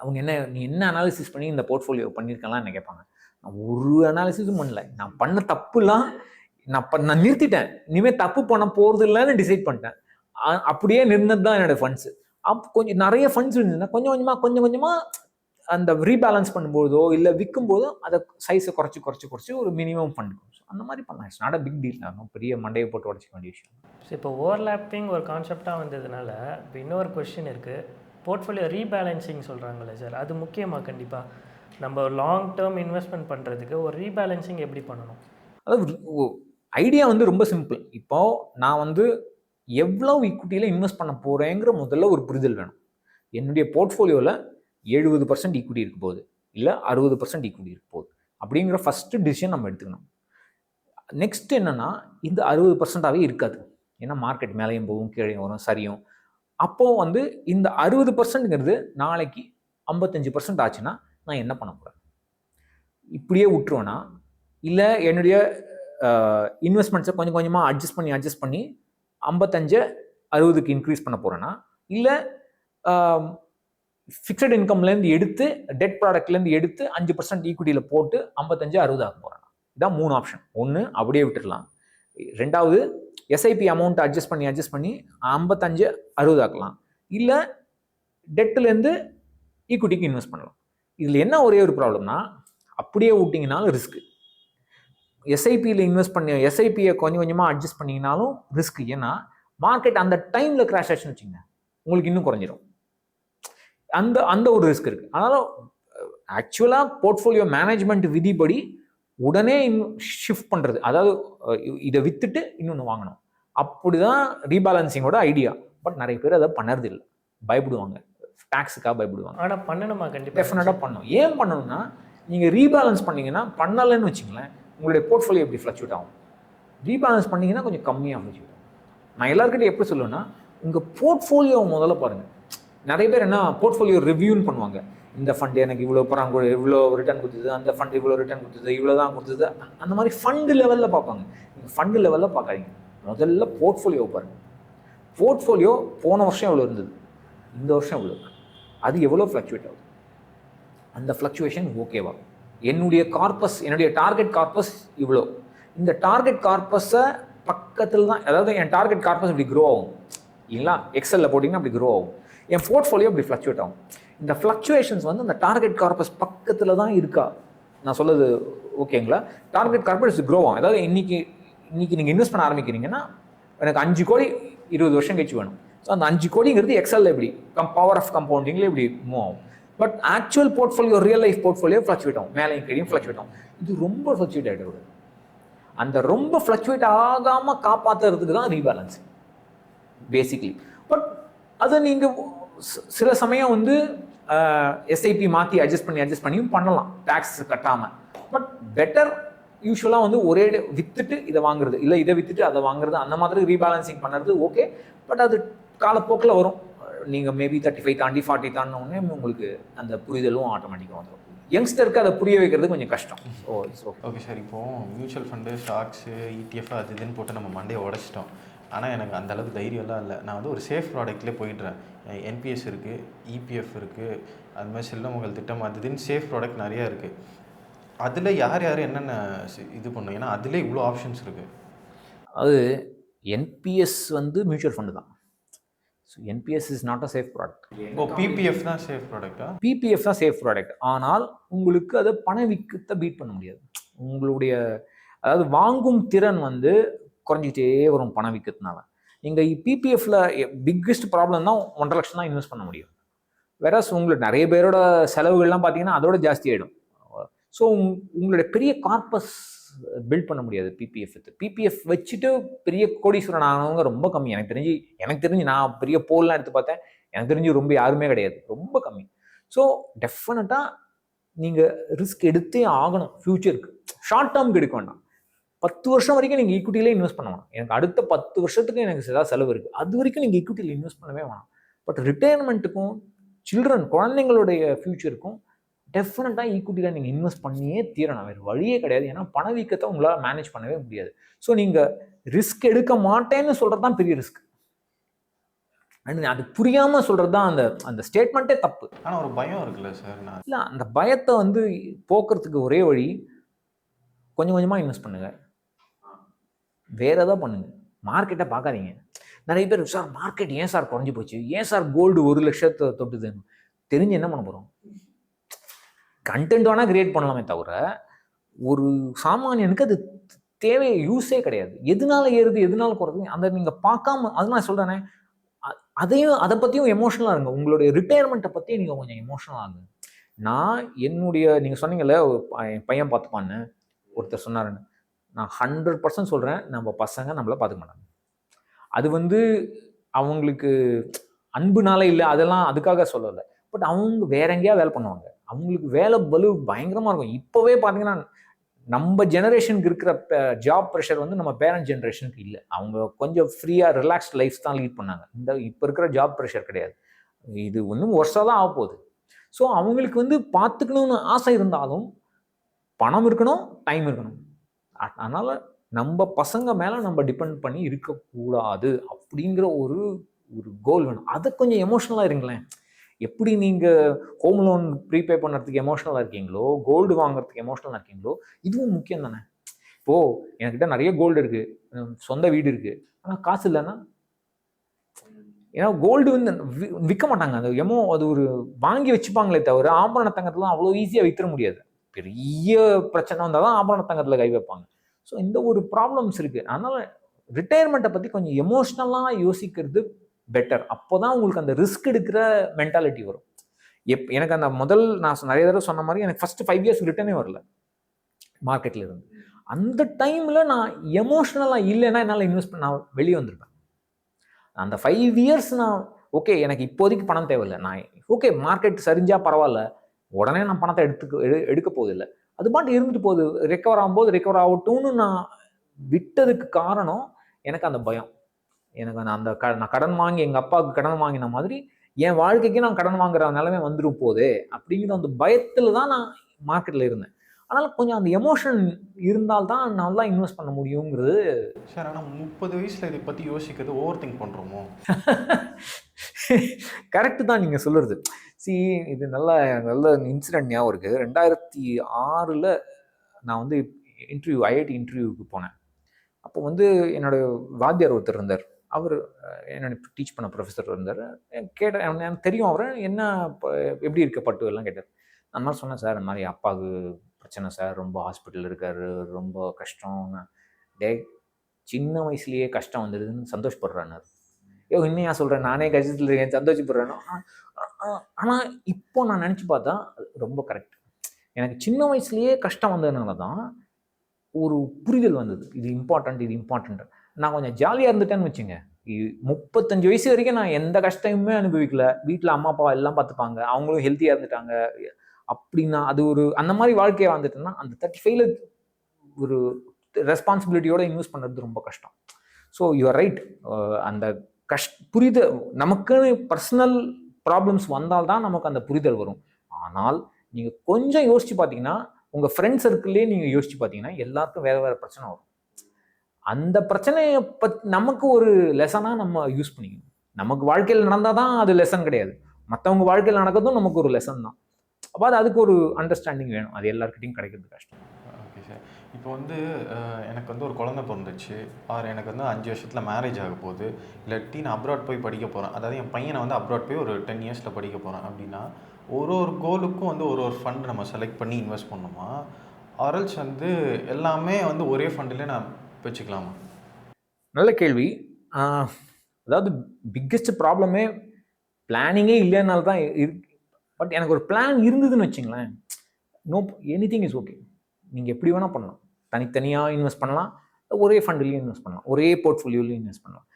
அவங்க நீ என்ன அனாலிசிஸ் பண்ணி இந்த போர்ட்ஃபோலியோ பண்ணியிருக்கலாம் என்ன கேட்பாங்க. நான் ஒரு அனாலிசிஸும் பண்ணல. நான் பண்ண தப்புலாம் நான் நிறுத்திட்டேன். இனிமேல் தப்பு பண்ண போகிறது இல்லைன்னு டிசைட் பண்ணிட்டேன். அப்படியே நிறுந்தது தான் என்னோட ஃபண்ட்ஸு. கொஞ்சம் நிறைய ஃபண்ட்ஸ் இருந்ததுன்னா கொஞ்சம் கொஞ்சமாக அந்த ரீபேலன்ஸ் பண்ணும்போதோ இல்லை விற்கும் போதோ அதை சைஸை குறைச்சி ஒரு மினிமம் ஃபண்ட் அந்த மாதிரி பண்ணலாம். It's not a big deal. நான் பெரிய மண்டையை போட்டு உடச்சிக்க வேண்டிய விஷயம். ஸோ இப்போ ஓவர்லாப்பிங் ஒரு கான்செப்டாக வந்ததுனால இப்போ இன்னொரு கொஸ்டின் இருக்குது. போர்ட்ஃபோலியோ ரீபேலன்சிங் சொல்கிறாங்களே சார், அது முக்கியமாக கண்டிப்பாக நம்ம லாங் டேர்ம் இன்வெஸ்ட்மெண்ட் பண்ணுறதுக்கு ஒரு ரீபேலன்சிங் எப்படி பண்ணணும்? அதாவது ஐடியா ரொம்ப சிம்பிள். இப்போ நான் எவ்வளோ ஈக்விட்டியில் இன்வெஸ்ட் பண்ண போகிறேங்கிற முதல்ல ஒரு புரிதல் வேணும். என்னுடைய போர்ட்ஃபோலியோவில் 70% ஈக்விட்டி இருக்க போகுது, இல்லை 60% ஈக்விட்டி இருக்க போகுது அப்படிங்கிற ஃபஸ்ட்டு டிசிஷன் நம்ம எடுத்துக்கணும். நெக்ஸ்ட் என்னென்னா, இந்த 60%ஆகவே இருக்காது. ஏன்னா மார்க்கெட் மேலேயும் போகும், கீழே வரும், சரியும். அப்போது இந்த 60%ங்கிறது நாளைக்கு 55% ஆச்சுன்னா நான் என்ன பண்ண போகிறேன்? இப்படியே விட்டுருவேன்னா, இல்லை என்னுடைய இன்வெஸ்ட்மெண்ட்ஸை கொஞ்சம் கொஞ்சமாக அட்ஜஸ்ட் பண்ணி 55-60க்கு இன்க்ரீஸ் பண்ண போகிறேன்னா, இல்லை ஃபிக்ஸட் இன்கம்லேருந்து எடுத்து டெட் ப்ராடக்ட்லேருந்து எடுத்து 5% ஈக்விட்டியில் போட்டு 55-60 ஆக போகிறேன். இதான் 3 ஆப்ஷன். ஒன்று அப்படியே விட்டுடலாம். ரெண்டாவது எஸ்ஐபி அமௌண்ட் அட்ஜஸ்ட் பண்ணி 55-60 ஆக்கலாம். இல்லை டெட்டுலேருந்து ஈக்விட்டிக்கு இன்வெஸ்ட் பண்ணலாம். இதில் என்ன ஒரே ஒரு ப்ராப்ளம்னா, அப்படியே விட்டிங்கனாலும் ரிஸ்க்கு. எஸ்ஐபியில் இன்வெஸ்ட் பண்ணி எஸ்ஐபியை கொஞ்சம் கொஞ்சமாக அட்ஜஸ்ட் பண்ணிங்கனாலும் ரிஸ்க். ஏன்னா மார்க்கெட் அந்த டைமில் கிராஷ் ஆச்சுன்னு வச்சுங்க, உங்களுக்கு இன்னும் குறைஞ்சிரும். அந்த ஒரு ரிஸ்க் இருக்குது. அதனால் ஆக்சுவலாக போர்ட்ஃபோலியோ மேனேஜ்மெண்ட் விதிப்படி உடனே ஷிஃப்ட் பண்ணுறது, அதாவது இதை விற்றுட்டு இன்னொன்று வாங்கணும், அப்படி தான் ரீபேலன்சிங்கோட ஐடியா. பட் நிறைய பேர் அதை பண்ணறது இல்லை, பயப்படுவாங்க, டேக்ஸுக்காக பயப்படுவாங்க. ஆனால் பண்ணணுமா? கண்டிப்பாக டெஃபினட்டாக பண்ணணும். ஏன் பண்ணணும்னா, நீங்கள் ரீபேலன்ஸ் பண்ணிங்கன்னா, பண்ணலைன்னு வச்சுங்களேன், உங்களுடைய போர்ட்ஃபோலியோ எப்படி ஃப்ளக்சுவேட் ஆகும். ரீபேலன்ஸ் பண்ணிங்கன்னா கொஞ்சம் கம்மியாக ஃப்ளக்சுவேட் ஆகும். நான் எல்லாருக்கிட்டையும் எப்படி சொல்லுவேன்னா, உங்கள் போர்ட்ஃபோலியோ முதல்ல பாருங்கள். நிறைய பேர் என்ன போர்ட்ஃபோலியோ ரிவ்யூன்னு பண்ணுவாங்க. இந்த ஃபண்டு எனக்கு இவ்வளோ இவ்வளோ ரிட்டர்ன் கொடுத்தது, அந்த ஃபண்டு இவ்வளோ ரிட்டர்ன் கொடுத்தது, இவ்வளோ தான் கொடுத்தது, அந்த மாதிரி ஃபண்டு லெவலில் பார்ப்பாங்க. நீங்கள் ஃபண்டு லெவலில் பார்க்காதீங்க, முதல்ல போர்ட்ஃபோலியோ பாருங்கள். போர்ட்ஃபோலியோ போன வருஷம் எவ்வளோ இருந்தது, இந்த வருஷம் எவ்வளோ இருக்குது, அது எவ்வளோ ஃப்ளக்சுவேட் ஆகுது, அந்த ஃப்ளக்சுவேஷன் ஓகேவா, என்னுடைய டார்கெட் கார்பஸ் இவ்வளோ, இந்த டார்கெட் கார்பஸை பக்கத்தில் தான், அதாவது என் டார்கெட் கார்பஸ் இப்படி க்ரோ ஆகும் இல்லைங்களா, எக்ஸலில் போட்டிங்கன்னா அப்படி க்ரோ ஆகும், என் போர்ட்ஃபோலியோ இப்படி ஃப்ளக்சுவேட் ஆகும். இந்த ஃப்ளக்சுவேஷன்ஸ் அந்த டார்கெட் கார்பஸ் பக்கத்தில் தான் இருக்கா, நான் சொல்லுது ஓகேங்களா. டார்கெட் கார்பஸ் க்ரோ ஆகும். அதாவது இன்னைக்கு நீங்கள் இன்வெஸ்ட் பண்ண ஆரம்பிக்கிறீங்கன்னா, எனக்கு 5 கோடி 20 வருஷம் கழிச்சு வேணும். ஸோ அந்த 5 கோடிங்கிறது எக்ஸலில் எப்படி பவர் ஆஃப் கம்பவுண்டிங்கில் எப்படி மூவ் ஆகும். But actual portfolio, real life portfolio fluctuate ஆகும், மேலேயும் கீழேயும் ஃப்ளக்சுவேட் ஆகும். இது ரொம்ப ஃப்ளக்சுவேட் ஆகிடக்கூடாது. அந்த ரொம்ப ஃப்ளக்சுவேட் ஆகாமல் காப்பாற்றுறதுக்கு தான் ரீபேலன்சிங் பேசிக்லி. பட் அதை நீங்கள் சில சமயம் எஸ்ஐபி மாற்றி அட்ஜஸ்ட் பண்ணியும் பண்ணலாம், டேக்ஸ் கட்டாமல். பட் பெட்டர் யூஸ்வலாக ஒரே விற்றுட்டு இதை வாங்குறது, இல்லை இதை விற்றுட்டு அதை வாங்குறது, அந்த மாதிரி ரீபேலன்சிங் பண்ணுறது ஓகே. பட் அது காலப்போக்கில் வரும். நீங்கள் மேபி 35 தாண்டி 40 தாண்டினோடனே உங்களுக்கு அந்த புரிதலும் ஆட்டோமேட்டிக்காக வந்துடும். யங்ஸ்டருக்கு அதை புரிய வைக்கிறது கொஞ்சம் கஷ்டம். ஓகே சார், இப்போது மியூச்சுவல் ஃபண்டு, ஸ்டாக்ஸு, இடிஎஃப் அது இதுன்னு போட்டு நம்ம மண்டையை உடச்சிட்டோம். ஆனால் எனக்கு அந்த அளவுக்கு தைரியம்லாம் இல்லை. நான் ஒரு சேஃப் ப்ராடக்ட்லேயே போயிடுறேன். என்பிஎஸ் இருக்குது, இபிஎஃப் இருக்குது, அது மாதிரி செல்வமகள் திட்டம், அது இதுன்னு சேஃப் ப்ராடக்ட் நிறையா இருக்குது. அதில் யார் என்னென்ன இது பண்ணும்? ஏன்னா அதில் இவ்வளோ ஆப்ஷன்ஸ் இருக்குது. அது என்பிஎஸ் மியூச்சுவல் ஃபண்டு தான். So NPS is not a safe product. PPF தான் சேஃப் ப்ராடக்டா? பிபிஎஃப் தான் சேஃப் ப்ராடக்ட். ஆனால் உங்களுக்கு அதை பணவீக்கத்தை பீட் பண்ண முடியாது. உங்களுடைய அதாவது வாங்கும் திறன் குறைஞ்சிக்கிட்டே வரும் பணவீக்கத்தினால. நீங்கள் பிபிஎஃப்ல பிக்கெஸ்ட் ப்ராப்ளம் தான் 1.5 லட்சம் தான் இன்வெஸ்ட் பண்ண முடியும். வேற உங்களுக்கு நிறைய பேரோட செலவுகள்லாம் பார்த்தீங்கன்னா அதோட ஜாஸ்தி ஆகிடும். ஸோ உங்களுடைய பெரிய கார்பஸ் பில்ட் பண்ண முடியாது பிபிஎஃப். பிபிஎஃப் வச்சுட்டு பெரிய கோடீஸ்வரன் ஆனவங்க ரொம்ப கம்மி. எனக்கு தெரிஞ்சு நான் பெரிய போல்லாம் எடுத்து பார்த்தேன், எனக்கு தெரிஞ்சு ரொம்ப யாருமே கிடையாது, ரொம்ப கம்மி. ஸோ டெஃபினட்டாக நீங்கள் ரிஸ்க் எடுத்தே ஆகணும் ஃப்யூச்சருக்கு. ஷார்ட் டேர்முக்கு எடுக்க வேண்டாம். 10 வருஷம் வரைக்கும் நீங்கள் ஈக்விட்டியிலே இன்வெஸ்ட் பண்ண வேணாம். எனக்கு அடுத்த 10 வருஷத்துக்கு எனக்கு ஏதாவது செலவு இருக்குது, அது வரைக்கும் நீங்கள் ஈக்விட்டியில் இன்வெஸ்ட் பண்ணவே வேணாம். பட் ரிட்டையர்மெண்ட்டுக்கும் குழந்தைங்களுடைய ஃப்யூச்சருக்கும் டெஃபினட்டாக ஈக்விட்டியில் நீங்கள் இன்வெஸ்ட் பண்ணியே தீரணும். வேறு வழியே கிடையாது. ஏன்னா பணவீக்கத்தை உங்களால் மேனேஜ் பண்ணவே முடியாது. ஸோ நீங்கள் ரிஸ்க் எடுக்க மாட்டேன்னு சொல்கிறது தான் பெரிய ரிஸ்க். அண்ட் அது புரியாமல் சொல்கிறது தான் அந்த அந்த ஸ்டேட்மெண்ட்டே தப்பு. ஆனால் ஒரு பயம் இருக்குல்ல சார். நான் இல்லை, அந்த பயத்தை வந்து போக்குறதுக்கு ஒரே வழி கொஞ்சம் கொஞ்சமாக இன்வெஸ்ட் பண்ணுங்கள், வேறு எதாவது பண்ணுங்கள், மார்க்கெட்டை பார்க்காதீங்க. நிறைய பேர் சார் மார்க்கெட் ஏன் சார் குறைஞ்சி போச்சு, ஏன் சார் கோல்டு 1 லட்சத்தை தொட்டுதுன்னு தெரிஞ்சு என்ன பண்ண போகிறோம்? கண்டென்ட் வேணால் கிரியேட் பண்ணலாமே தவிர ஒரு சாமானியனுக்கு அது தேவை யூஸே கிடையாது. எதனால ஏறுது எதனால குறையுது அந்த நீங்கள் பார்க்காம, அது நான் சொல்கிறேனே, அதை பற்றியும் எமோஷனலாக இருங்க. உங்களுடைய ரிட்டையர்மெண்ட்டை பற்றி நீங்கள் கொஞ்சம் எமோஷனலாக ஆகுங்க. நான் என்னுடைய நீங்கள் சொன்னீங்கல்ல என் பையன் பார்த்துப்பான்னு ஒருத்தர் சொன்னாருன்னு, நான் 100% சொல்கிறேன், நம்ம பசங்க நம்மளை பார்த்துக்க மாட்டாங்க. அது வந்து அவங்களுக்கு அன்புனால இல்லை, அதெல்லாம் அதுக்காக சொல்லலை. பட் அவங்க வேற எங்கேயா வேலை பண்ணுவாங்க, அவங்களுக்கு வேலை பலு பயங்கரமாக இருக்கும். இப்போவே பார்த்தீங்கன்னா நம்ம ஜெனரேஷனுக்கு இருக்கிற ஜாப் ப்ரெஷர் வந்து நம்ம பேரண்ட் ஜெனரேஷனுக்கு இல்லை. அவங்க கொஞ்சம் ஃப்ரீயாக ரிலாக்ஸ்ட் லைஃப் தான் லீட் பண்ணாங்க. இந்த இப்போ இருக்கிற ஜாப் ப்ரெஷர் கிடையாது. இது ஒன்றும் வருஷம் தான் ஆக போகுது. ஸோ அவங்களுக்கு வந்து பார்த்துக்கணும்னு ஆசை இருந்தாலும் பணம் இருக்கணும், டைம் இருக்கணும். அதனால் நம்ம பசங்க மேலே நம்ம டிபெண்ட் பண்ணி இருக்கக்கூடாது அப்படிங்கிற ஒரு ஒரு கோல் வேணும். அதை கொஞ்சம் எமோஷ்னலாக இருங்களேன். எப்படி நீங்கள் ஹோம் லோன் ப்ரீபே பண்ணுறதுக்கு எமோஷ்னலாக இருக்கீங்களோ, கோல்டு வாங்குறதுக்கு எமோஷ்னலாக இருக்கீங்களோ, இதுவும் முக்கியம் தானே. இப்போது என்கிட்ட நிறைய கோல்டு இருக்குது, சொந்த வீடு இருக்குது, ஆனால் காசு இல்லைன்னா, ஏன்னா கோல்டு வந்து விற்க மாட்டாங்க. அது ஒரு வாங்கி வச்சுப்பாங்களே தவிர ஆபரண தங்கத்துலாம் அவ்வளோ ஈஸியாக விற்ற முடியாது. பெரிய பிரச்சனை வந்தால் தான் ஆபரண தங்கத்தில் கை வைப்பாங்க. ஸோ இந்த ஒரு ப்ராப்ளம்ஸ் இருக்குது. அதனால் ரிட்டையர்மெண்ட்டை பற்றி கொஞ்சம் எமோஷ்னலாக யோசிக்கிறது பெட்டர். அப்போ தான் உங்களுக்கு அந்த ரிஸ்க் எடுக்கிற மென்டாலிட்டி வரும். எனக்கு அந்த நான் நிறைய தடவை சொன்ன மாதிரி எனக்கு ஃபஸ்ட்டு 5 இயர்ஸ் ரிட்டர்னே வரல மார்க்கெட்டில் இருந்து. அந்த டைமில் நான் எமோஷ்னலாக இல்லைன்னா என்னால் இன்வெஸ்ட் பண்ண நான் வெளியே வந்திருப்பேன். அந்த 5 இயர்ஸ் நான் ஓகே எனக்கு இப்போதைக்கு பணம் தேவையில்லை, நான் ஓகே மார்க்கெட் சரிஞ்சால் பரவாயில்ல, உடனே நான் பணத்தை எடுக்க போதில்லை, அது பாட்டு இருந்துட்டு போகுது, ரெக்கவர் ஆகும்போது ரெக்கவர் ஆகட்டும்னு நான் விட்டதுக்கு காரணம் எனக்கு அந்த பயம். எனக்கு நான் கடன் வாங்கி எங்கள் அப்பாவுக்கு கடன் வாங்கின மாதிரி என் வாழ்க்கைக்கு நான் கடன் வாங்குற நிலைமை வந்துடும் போதே அப்படிங்கிற அந்த பயத்தில் தான் நான் மார்க்கெட்டில் இருந்தேன். அதனால் கொஞ்சம் அந்த எமோஷன் இருந்தால்தான் நல்லா இன்வெஸ்ட் பண்ண முடியுங்கிறது. சார் ஆனால் 30 வயசில் இதை பற்றி யோசிக்கிறது ஓவர் திங்க் பண்ணுறோமோ? கரெக்டு தான் நீங்கள் சொல்லுறது. இது நல்ல இன்சிடென்ட் ஞாபகம் இருக்குது. 2006 நான் வந்து ஐஐடி இன்டர்வியூக்கு போனேன். அப்போ வந்து என்னோடய வாத்தியார் ஒருத்தர் இருந்தார், அவர் என்னோட டீச் பண்ண ப்ரொஃபஸர் இருந்தார். கேட்டேன், எனக்கு தெரியும் அவரை, என்ன எப்படி இருக்க பட்டு எல்லாம் கேட்டார். அந்த மாதிரி சொன்னேன், சார் இந்த மாதிரி அப்பாவுக்கு பிரச்சனை சார், ரொம்ப ஹாஸ்பிட்டலில் இருக்கார், ரொம்ப கஷ்டம். சின்ன வயசுலேயே கஷ்டம் வந்துடுதுன்னு சந்தோஷப்படுறாரு. இன்னும் ஏன் சொல்கிறேன், நானே கஷ்டத்தில் இருக்கேன் சந்தோஷப்படுறேனோ. ஆனால் இப்போ நான் நினச்சி பார்த்தா ரொம்ப கரெக்ட். எனக்கு சின்ன வயசுலேயே கஷ்டம் வந்ததுனால தான் ஒரு புரிதல் வந்தது, இது இம்பார்ட்டண்ட். நான் கொஞ்சம் ஜாலியாக இருந்துட்டேன்னு வச்சுங்க, 35 வயசு வரைக்கும் நான் எந்த கஷ்டமுமே அனுபவிக்கல. வீட்டில் அம்மா அப்பா எல்லாம் பார்த்துப்பாங்க, அவங்களும் ஹெல்த்தியாக இருந்துட்டாங்க. அப்படின்னா அது ஒரு அந்த மாதிரி வாழ்க்கையை வந்துட்டேன்னா அந்த 35ல ஒரு ரெஸ்பான்சிபிலிட்டியோட இன்வெஸ்ட் பண்ணுறது ரொம்ப கஷ்டம். So you're right. அந்த புரிதல் நமக்குன்னு பர்சனல் ப்ராப்ளம்ஸ் வந்தால்தான் நமக்கு அந்த புரிதல் வரும். ஆனால் நீங்கள் கொஞ்சம் யோசிச்சு பார்த்தீங்கன்னா, உங்கள் ஃப்ரெண்ட் சர்க்கிள்லேயே நீங்கள் யோசிச்சு பார்த்தீங்கன்னா எல்லாருக்கும் வேறு பிரச்சனை வரும். அந்த பிரச்சனையை நமக்கு ஒரு லெசனாக நம்ம யூஸ் பண்ணிக்கணும். நமக்கு வாழ்க்கையில் நடந்தால் தான் அது லெசன் கிடையாது, மற்றவங்க வாழ்க்கையில் நடக்கிறதும் நமக்கு ஒரு லெசன் தான். அப்போ அதுக்கு ஒரு அண்டர்ஸ்டாண்டிங் வேணும், அது எல்லாருக்கிட்டையும் கிடைக்கிறது கஷ்டம். Okay sir. இப்போ வந்து எனக்கு வந்து ஒரு குழந்தை பிறந்துச்சு, எனக்கு வந்து 5 வருஷத்தில் மேரேஜ் ஆக போகுது, இல்லாட்டி நான் அப்ராட் போய் படிக்க போகிறேன், அதாவது என் பையனை வந்து அப்ராட் போய் ஒரு 10 இயர்ஸில் படிக்க போகிறேன் அப்படின்னா, ஒரு கோலுக்கும் வந்து ஒரு ஃபண்ட் நம்ம செலக்ட் பண்ணி இன்வெஸ்ட் பண்ணணுமா, ஆர்எல்ஸ் வந்து எல்லாமே வந்து ஒரே ஃபண்டில் நான் வச்சுக்கலாமா? நல்ல கேள்வி. அதாவது பிக்கெஸ்ட் ப்ராப்ளமே பிளானிங்கே இல்லைனால தான் பட் எனக்கு ஒரு பிளான் இருந்ததுன்னு வச்சுங்களேன், எனிதிங் இஸ் ஓகே. நீங்கள் எப்படி வேணால் பண்ணலாம், தனித்தனியாக இன்வெஸ்ட் பண்ணலாம், ஒரே ஃபண்ட்லேயும் இன்வெஸ்ட் பண்ணலாம், ஒரே போர்ட்ஃபோலியோலையும் இன்வெஸ்ட் பண்ணலாம்.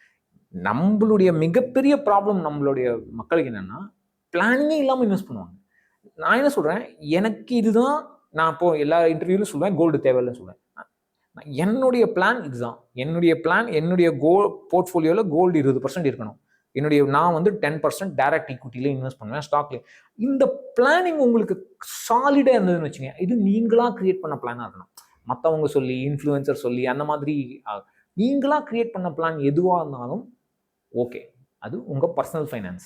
நம்மளுடைய மிகப்பெரிய ப்ராப்ளம் நம்மளுடைய மக்களுக்கு என்னென்னா, பிளானிங்கே இல்லாமல் இன்வெஸ்ட் பண்ணுவாங்க. நான் என்ன சொல்கிறேன், எனக்கு இதுதான், நான் இப்போது எல்லா இன்டர்வியூலையும் சொல்லுவேன் கோல்டு தேவையில்லைன்னு சொல்லுவேன். என்னுடைய பிளான் இதுதான். என்னுடைய போர்ட்ஃபோலியோவில் கோல்டு 20% இருக்கணும். நான் வந்து 10% டைரக்ட் ஈக்விட்டியில் இன்வெஸ்ட் பண்ணுவேன், ஸ்டாக்ல. இந்த பிளானிங் உங்களுக்கு சாலிடாக இருந்ததுன்னு வச்சுங்க, இது நீங்களாக கிரியேட் பண்ண பிளானாக இருக்கணும். மற்றவங்க சொல்லி, இன்ஃப்ளூயன்சர் சொல்லி, அந்த மாதிரி நீங்களாக கிரியேட் பண்ண பிளான் எதுவாக இருந்தாலும் ஓகே, அது உங்கள் பர்சனல் ஃபைனான்ஸ்.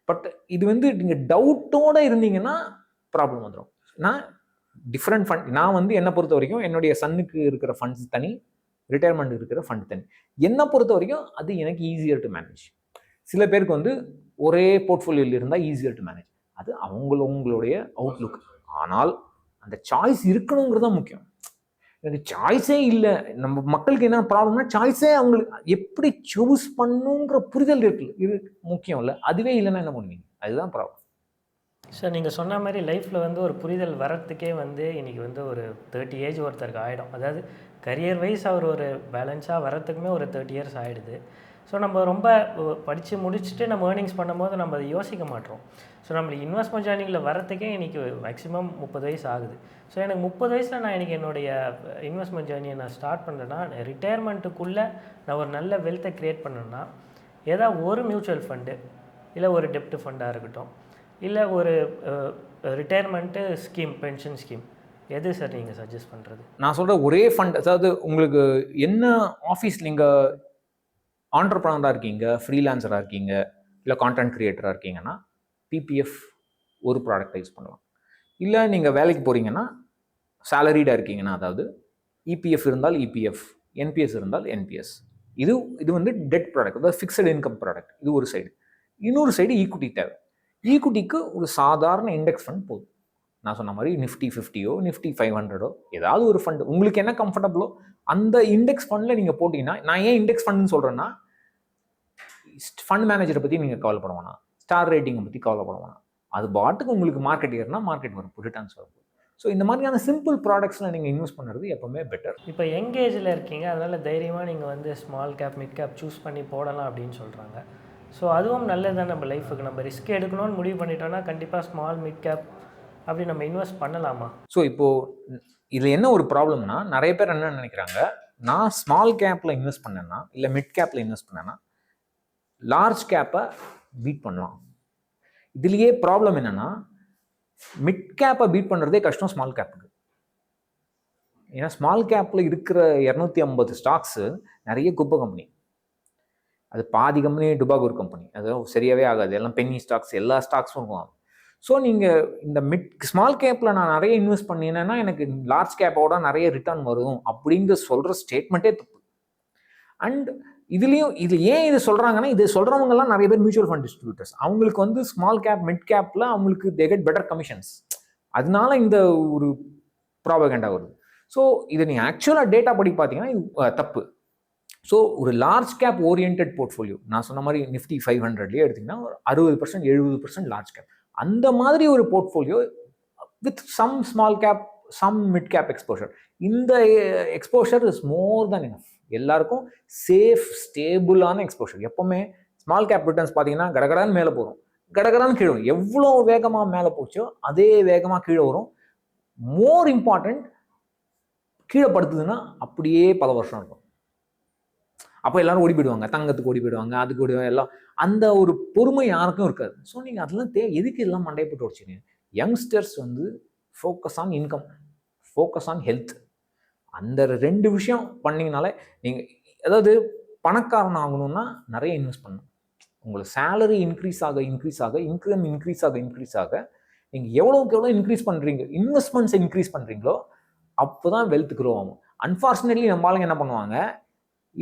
பட் இது வந்து நீங்கள் டவுட்டோடு இருந்தீங்கன்னா ப்ராப்ளம் வந்துடும். நான் டிஃப்ரெண்ட் ஃபண்ட், நான் வந்து என்னை பொறுத்த வரைக்கும் என்னுடைய சன்னுக்கு இருக்கிற ஃபண்ட்ஸ் தனி, ரிட்டையர்மெண்ட் இருக்கிற ஃபண்ட் தனி. என்னை பொறுத்த வரைக்கும் அது எனக்கு ஈஸியர் டு மேனேஜ். சில பேருக்கு வந்து ஒரே போர்ட்ஃபோலியோவில் இருந்தால் ஈஸியர் டு மேனேஜ். அது உங்களுடைய அவுட்லுக். ஆனால் அந்த சாய்ஸ் இருக்கணுங்கிறது தான் முக்கியம். எனக்கு சாய்ஸே இல்லை. நம்ம மக்களுக்கு என்ன ப்ராப்ளம்னா சாய்ஸே அவங்களுக்கு எப்படி சூஸ் பண்ணுங்கிற புரிதல் இருக்கு, இது முக்கியம் இல்லை. அதுவே இல்லைன்னா என்ன பண்ணுவீங்க? அதுதான் ப்ராப்ளம். சார் நீங்கள் சொன்ன மாதிரி லைஃப்பில் வந்து ஒரு புரிதல் வரத்துக்கே வந்து இன்றைக்கி வந்து ஒரு 30 ஏஜ் ஒருத்தருக்கு ஆகிடும். அதாவது கரியர் வைஸ் அவர் ஒரு பேலன்ஸாக வரத்துக்குமே ஒரு 30 இயர்ஸ் ஆகிடுது. ஸோ நம்ம ரொம்ப படித்து முடிச்சுட்டு நம்ம ஏர்னிங்ஸ் பண்ணும்போது நம்ம அதை யோசிக்க மாட்டோம். ஸோ நம்மளுக்கு இன்வெஸ்ட்மெண்ட் ஜேர்னியில் வரத்துக்கே இன்றைக்கி மேக்ஸிமம் 30 வயசு ஆகுது. ஸோ எனக்கு 30 வயசில் நான் இன்றைக்கி என்னுடைய இன்வெஸ்ட்மெண்ட் ஜேர்னியை நான் ஸ்டார்ட் பண்ணுறேன்னா, ரிட்டையர்மெண்ட்டுக்குள்ளே நான் ஒரு நல்ல வெல்த்தை க்ரியேட் பண்ணேன்னா ஏதாவது ஒரு மியூச்சுவல் ஃபண்டு, இல்லை ஒரு டெப்ட் ஃபண்டாக இருக்கட்டும், இல்லை ஒரு ரிட்டையர்மெண்ட்டு ஸ்கீம், பென்ஷன் ஸ்கீம், எது சார் நீங்கள் சஜஸ்ட் பண்ணுறது? நான் சொல்கிற ஒரே ஃபண்ட், அதாவது உங்களுக்கு என்ன ஆஃபீஸ், நீங்கள் ஆண்டர்ப்ரனராக இருக்கீங்க, ஃப்ரீலான்சராக இருக்கீங்க, இல்லை கான்டென்ட் க்ரியேட்டராக இருக்கீங்கன்னா பிபிஎஃப் ஒரு ப்ராடக்டை யூஸ் பண்ணலாம். இல்லை நீங்கள் வேலைக்கு போகிறீங்கன்னா, சேலரிடாக இருக்கீங்கன்னா, அதாவது இபிஎஃப் இருந்தால் இபிஎஃப், என்பிஎஸ் இருந்தால் என்பிஎஸ். இது வந்து டெட் ப்ராடக்ட், அதாவது ஃபிக்ஸட் இன்கம் ப்ராடக்ட். இது ஒரு சைடு. இன்னொரு சைடு ஈக்விட்டி தேவை. ஈக்விட்டிக்கு ஒரு சாதாரண இண்டெக்ஸ் ஃபண்ட் போதும். நான் சொன்ன மாதிரி நிஃப்டி 50ஓ நிஃப்டி 500ஓ ஏதாவது ஒரு ஃபண்டு உங்களுக்கு என்ன கம்ஃபர்டபுளோ அந்த இண்டெக்ஸ் ஃபண்டில் நீங்கள் போட்டிங்கன்னா, நான் ஏன் இண்டெக்ஸ் ஃபண்டுன்னு சொல்கிறேன்னா, ஃபண்ட் மேனேஜரை பற்றி நீங்கள் கவலைப்பட வேணாம், ஸ்டார் ரேட்டிங்கை பற்றி கவலைப்பட வேணாம். அது பாட்டுக்கு உங்களுக்கு மார்க்கெட் ஏறினா மார்க்கெட் வரும், ரிட்டர்ன்ஸ் வரும். ஸோ இந்த மாதிரியான சிம்பிள் ப்ராடக்ட்ஸில் நீங்கள் இன்வெஸ்ட் பண்ணுறது எப்போவுமே பெட்டர். இப்போ எங்கேஜில் இருக்கீங்க, அதனால் தைரியமாக நீங்கள் வந்து small cap, mid cap choose பண்ணி போடலாம் அப்படின்னு சொல்கிறாங்க. ஸோ அதுவும் நல்லது தான் நம்ம லைஃபுக்கு. நம்ம ரிஸ்க் எடுக்கணும்னு முடிவு பண்ணிட்டோன்னா கண்டிப்பாக ஸ்மால் மிட் கேப் அப்படி நம்ம இன்வெஸ்ட் பண்ணலாமா? ஸோ இப்போது இதில் என்ன ஒரு ப்ராப்ளம்னா, நிறைய பேர் என்ன நினைக்கிறாங்க, நான் ஸ்மால் கேப்பில் இன்வெஸ்ட் பண்ணேன்னா, இல்லை மிட் கேப்பில் இன்வெஸ்ட் பண்ணேன்னா லார்ஜ் கேப்பை பீட் பண்ணலாம். இதுலேயே ப்ராப்ளம் என்னென்னா, மிட் கேப்பை பீட் பண்ணுறதே கஷ்டம் ஸ்மால் கேப்புக்கு. ஏன்னா ஸ்மால் கேப்பில் இருக்கிற 250 ஸ்டாக்ஸு நிறைய குப்பை கம்பெனி. அது பாதி கம்பெனி டுபாகூர் கம்பெனி, அது சரியாகவே ஆகாது. எல்லாம் பென்னி ஸ்டாக்ஸ், எல்லா ஸ்டாக்ஸும் இருக்கும். ஸோ நீங்கள் இந்த ஸ்மால் கேப்பில் நான் நிறைய இன்வெஸ்ட் பண்ணினேன்னா எனக்கு லார்ஜ் கேப்போட நிறைய ரிட்டர்ன் வரும் அப்படிங்கிற சொல்கிற ஸ்டேட்மெண்ட்டே தப்பு. அண்ட் இதுலேயும் ஏன் இது சொல்கிறாங்கன்னா, இது சொல்கிறவங்கலாம் நிறைய பேர் மியூச்சுவல் ஃபண்ட் டிஸ்ட்ரிபியூட்டர்ஸ். அவங்களுக்கு வந்து ஸ்மால் கேப், மிட் கேப்பில் அவங்களுக்கு தே கெட் பெட்டர் கமிஷன்ஸ். அதனால இந்த ஒரு ப்ராபகண்டா வருது. ஸோ இதை நீங்கள் ஆக்சுவலாக டேட்டா படி பார்த்தீங்கன்னா இது தப்பு. ஸோ ஒரு லார்ஜ் கேப் ஓரியன்ட் போர்ட்ஃபோலியோ, நான் சொன்ன மாதிரி நிஃப்டி 500லேயே எடுத்திங்கன்னா ஒரு 60% 70% லார்ஜ் கேப். அந்த மாதிரி ஒரு portfolio with some small cap, some mid cap exposure. இந்த exposure is more then enough. எல்லாருக்கும் சேஃப், ஸ்டேபிளான எக்ஸ்போஷர். எப்போவுமே ஸ்மால் கேப் ரிட்டர்ன்ஸ் பார்த்தீங்கன்னா கடகடான்னு மேலே போகும், கடகடான்னு கீழே வரும். எவ்வளோ வேகமாக மேலே போச்சோ அதே வேகமாக கீழே வரும். மோர் இம்பார்ட்டன்ட், கீழே படுத்துதுன்னா அப்படியே பல வருஷம் இருக்கும். அப்போ எல்லாரும் ஓடி போயிடுவாங்க, தங்கத்துக்கு ஓடி போயிடுவாங்க, அதுக்கு ஓடி எல்லாம். அந்த ஒரு பொறுமை யாருக்கும் இருக்காது. ஸோ நீங்கள் அதெல்லாம் எதுக்கு எல்லாம் மண்டையை போட்டு வச்சுங்க? யங்ஸ்டர்ஸ் வந்து focus on income, focus on health. அந்த 2 விஷயம் பண்ணிங்கனாலே நீங்கள், அதாவது பணக்காரன் ஆகணும்னா நிறைய இன்வெஸ்ட் பண்ணணும். உங்களுக்கு சேலரி இன்க்ரீஸ் ஆக இன்கம் இன்க்ரீஸ் ஆக நீங்கள் எவ்வளோக்கு எவ்வளோ இன்க்ரீஸ் பண்ணுறீங்க, இன்வெஸ்ட்மெண்ட்ஸை இன்க்ரீஸ் பண்ணுறீங்களோ அப்போ தான் வெல்த் க்ரோ ஆகும். அன்ஃபார்ச்சுனேட்லி நம்ம ஆளுங்க என்ன பண்ணுவாங்க,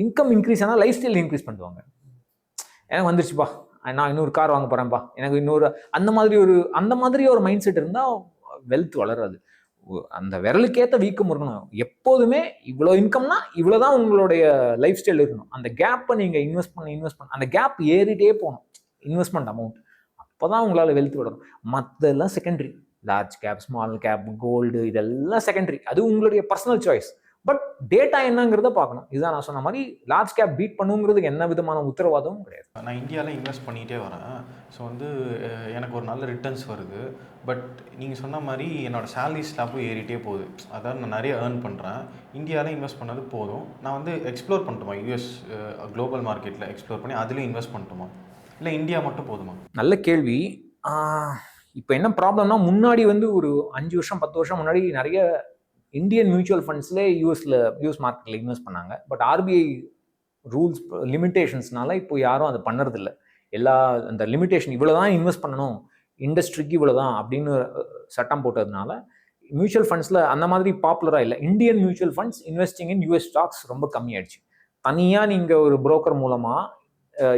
இன்கம் இன்க்ரீஸ் ஆனால் லைஃப் ஸ்டைல் இன்க்ரீஸ் பண்ணுவாங்க. எனக்கு வந்துருச்சுப்பா, நான் இன்னொரு கார் வாங்க போகிறேன்ப்பா, எனக்கு இன்னொரு அந்த மாதிரி ஒரு மைண்ட் செட் இருந்தால் வெல்த் வளராது. அந்த விரலுக்கேற்ற வீக்கம் இருக்கணும். எப்போதுமே இவ்வளோ இன்கம்னா இவ்வளோ தான் உங்களுடைய லைஃப் ஸ்டைல் இருக்கணும். அந்த கேப்பை நீங்கள் இன்வெஸ்ட் பண்ண அந்த கேப் ஏறிட்டே போகணும் இன்வெஸ்ட்மெண்ட் அமௌண்ட். அப்போ தான் உங்களால் வெல்த் வளரும். மற்றெல்லாம் secondary. Large cap, small cap, gold, இதெல்லாம் செகண்டரி. அது உங்களுடைய பர்சனல் சாய்ஸ். பட் டேட்டா என்னங்கிறத பார்க்கணும். இதுதான் நான் சொன்ன மாதிரி லார்ஜ் கேப் பீட் பண்ணுங்கிறதுக்கு என்ன விதமான உத்தரவாதமும் கிடையாது. நான் இந்தியாவில் இன்வெஸ்ட் பண்ணிகிட்டே வரேன். ஸோ வந்து எனக்கு ஒரு நல்ல ரிட்டர்ன்ஸ் வருது. பட் நீங்கள் சொன்ன மாதிரி என்னோடய சேலரி ஸ்லாப்பும் ஏறிட்டே போகுது. அதாவது நான் நிறைய ஏர்ன் பண்ணுறேன். இந்தியாவில் இன்வெஸ்ட் பண்ணது போதும். நான் வந்து எக்ஸ்ப்ளோர் பண்ணட்டுமா, யூஎஸ் குளோபல் மார்க்கெட்டில் எக்ஸ்ப்ளோர் பண்ணி அதுலேயும் இன்வெஸ்ட் பண்ணட்டுமா, இல்லை இந்தியா மட்டும் போதுமா? நல்ல கேள்வி. இப்போ என்ன ப்ராப்ளம்னா, முன்னாடி வந்து ஒரு 5 வருஷம் 10 வருஷம் முன்னாடி நிறைய இந்தியன் மியூச்சுவல் ஃபண்ட்ஸ்ல யூஎஸ் மார்க்கெட்டில் இன்வெஸ்ட் பண்ணாங்க. பட் ஆர்பிஐ ரூல்ஸ் லிமிட்டேஷன்ஸ்னால இப்போ யாரும் அதை பண்ணுறதில்ல. எல்லா அந்த லிமிடேஷன் இவ்வளோ தான் இன்வெஸ்ட் பண்ணணும், இண்டஸ்ட்ரிக்கு இவ்வளோ தான் அப்படின்னு சட்டம் போட்டதுனால மியூச்சுவல் ஃபண்ட்ஸில் அந்த மாதிரி பாப்புலராக இல்லை. Indian mutual funds investing in US stocks ரொம்ப கம்மியாயிடுச்சு. தனியாக நீங்கள் ஒரு புரோக்கர் மூலமாக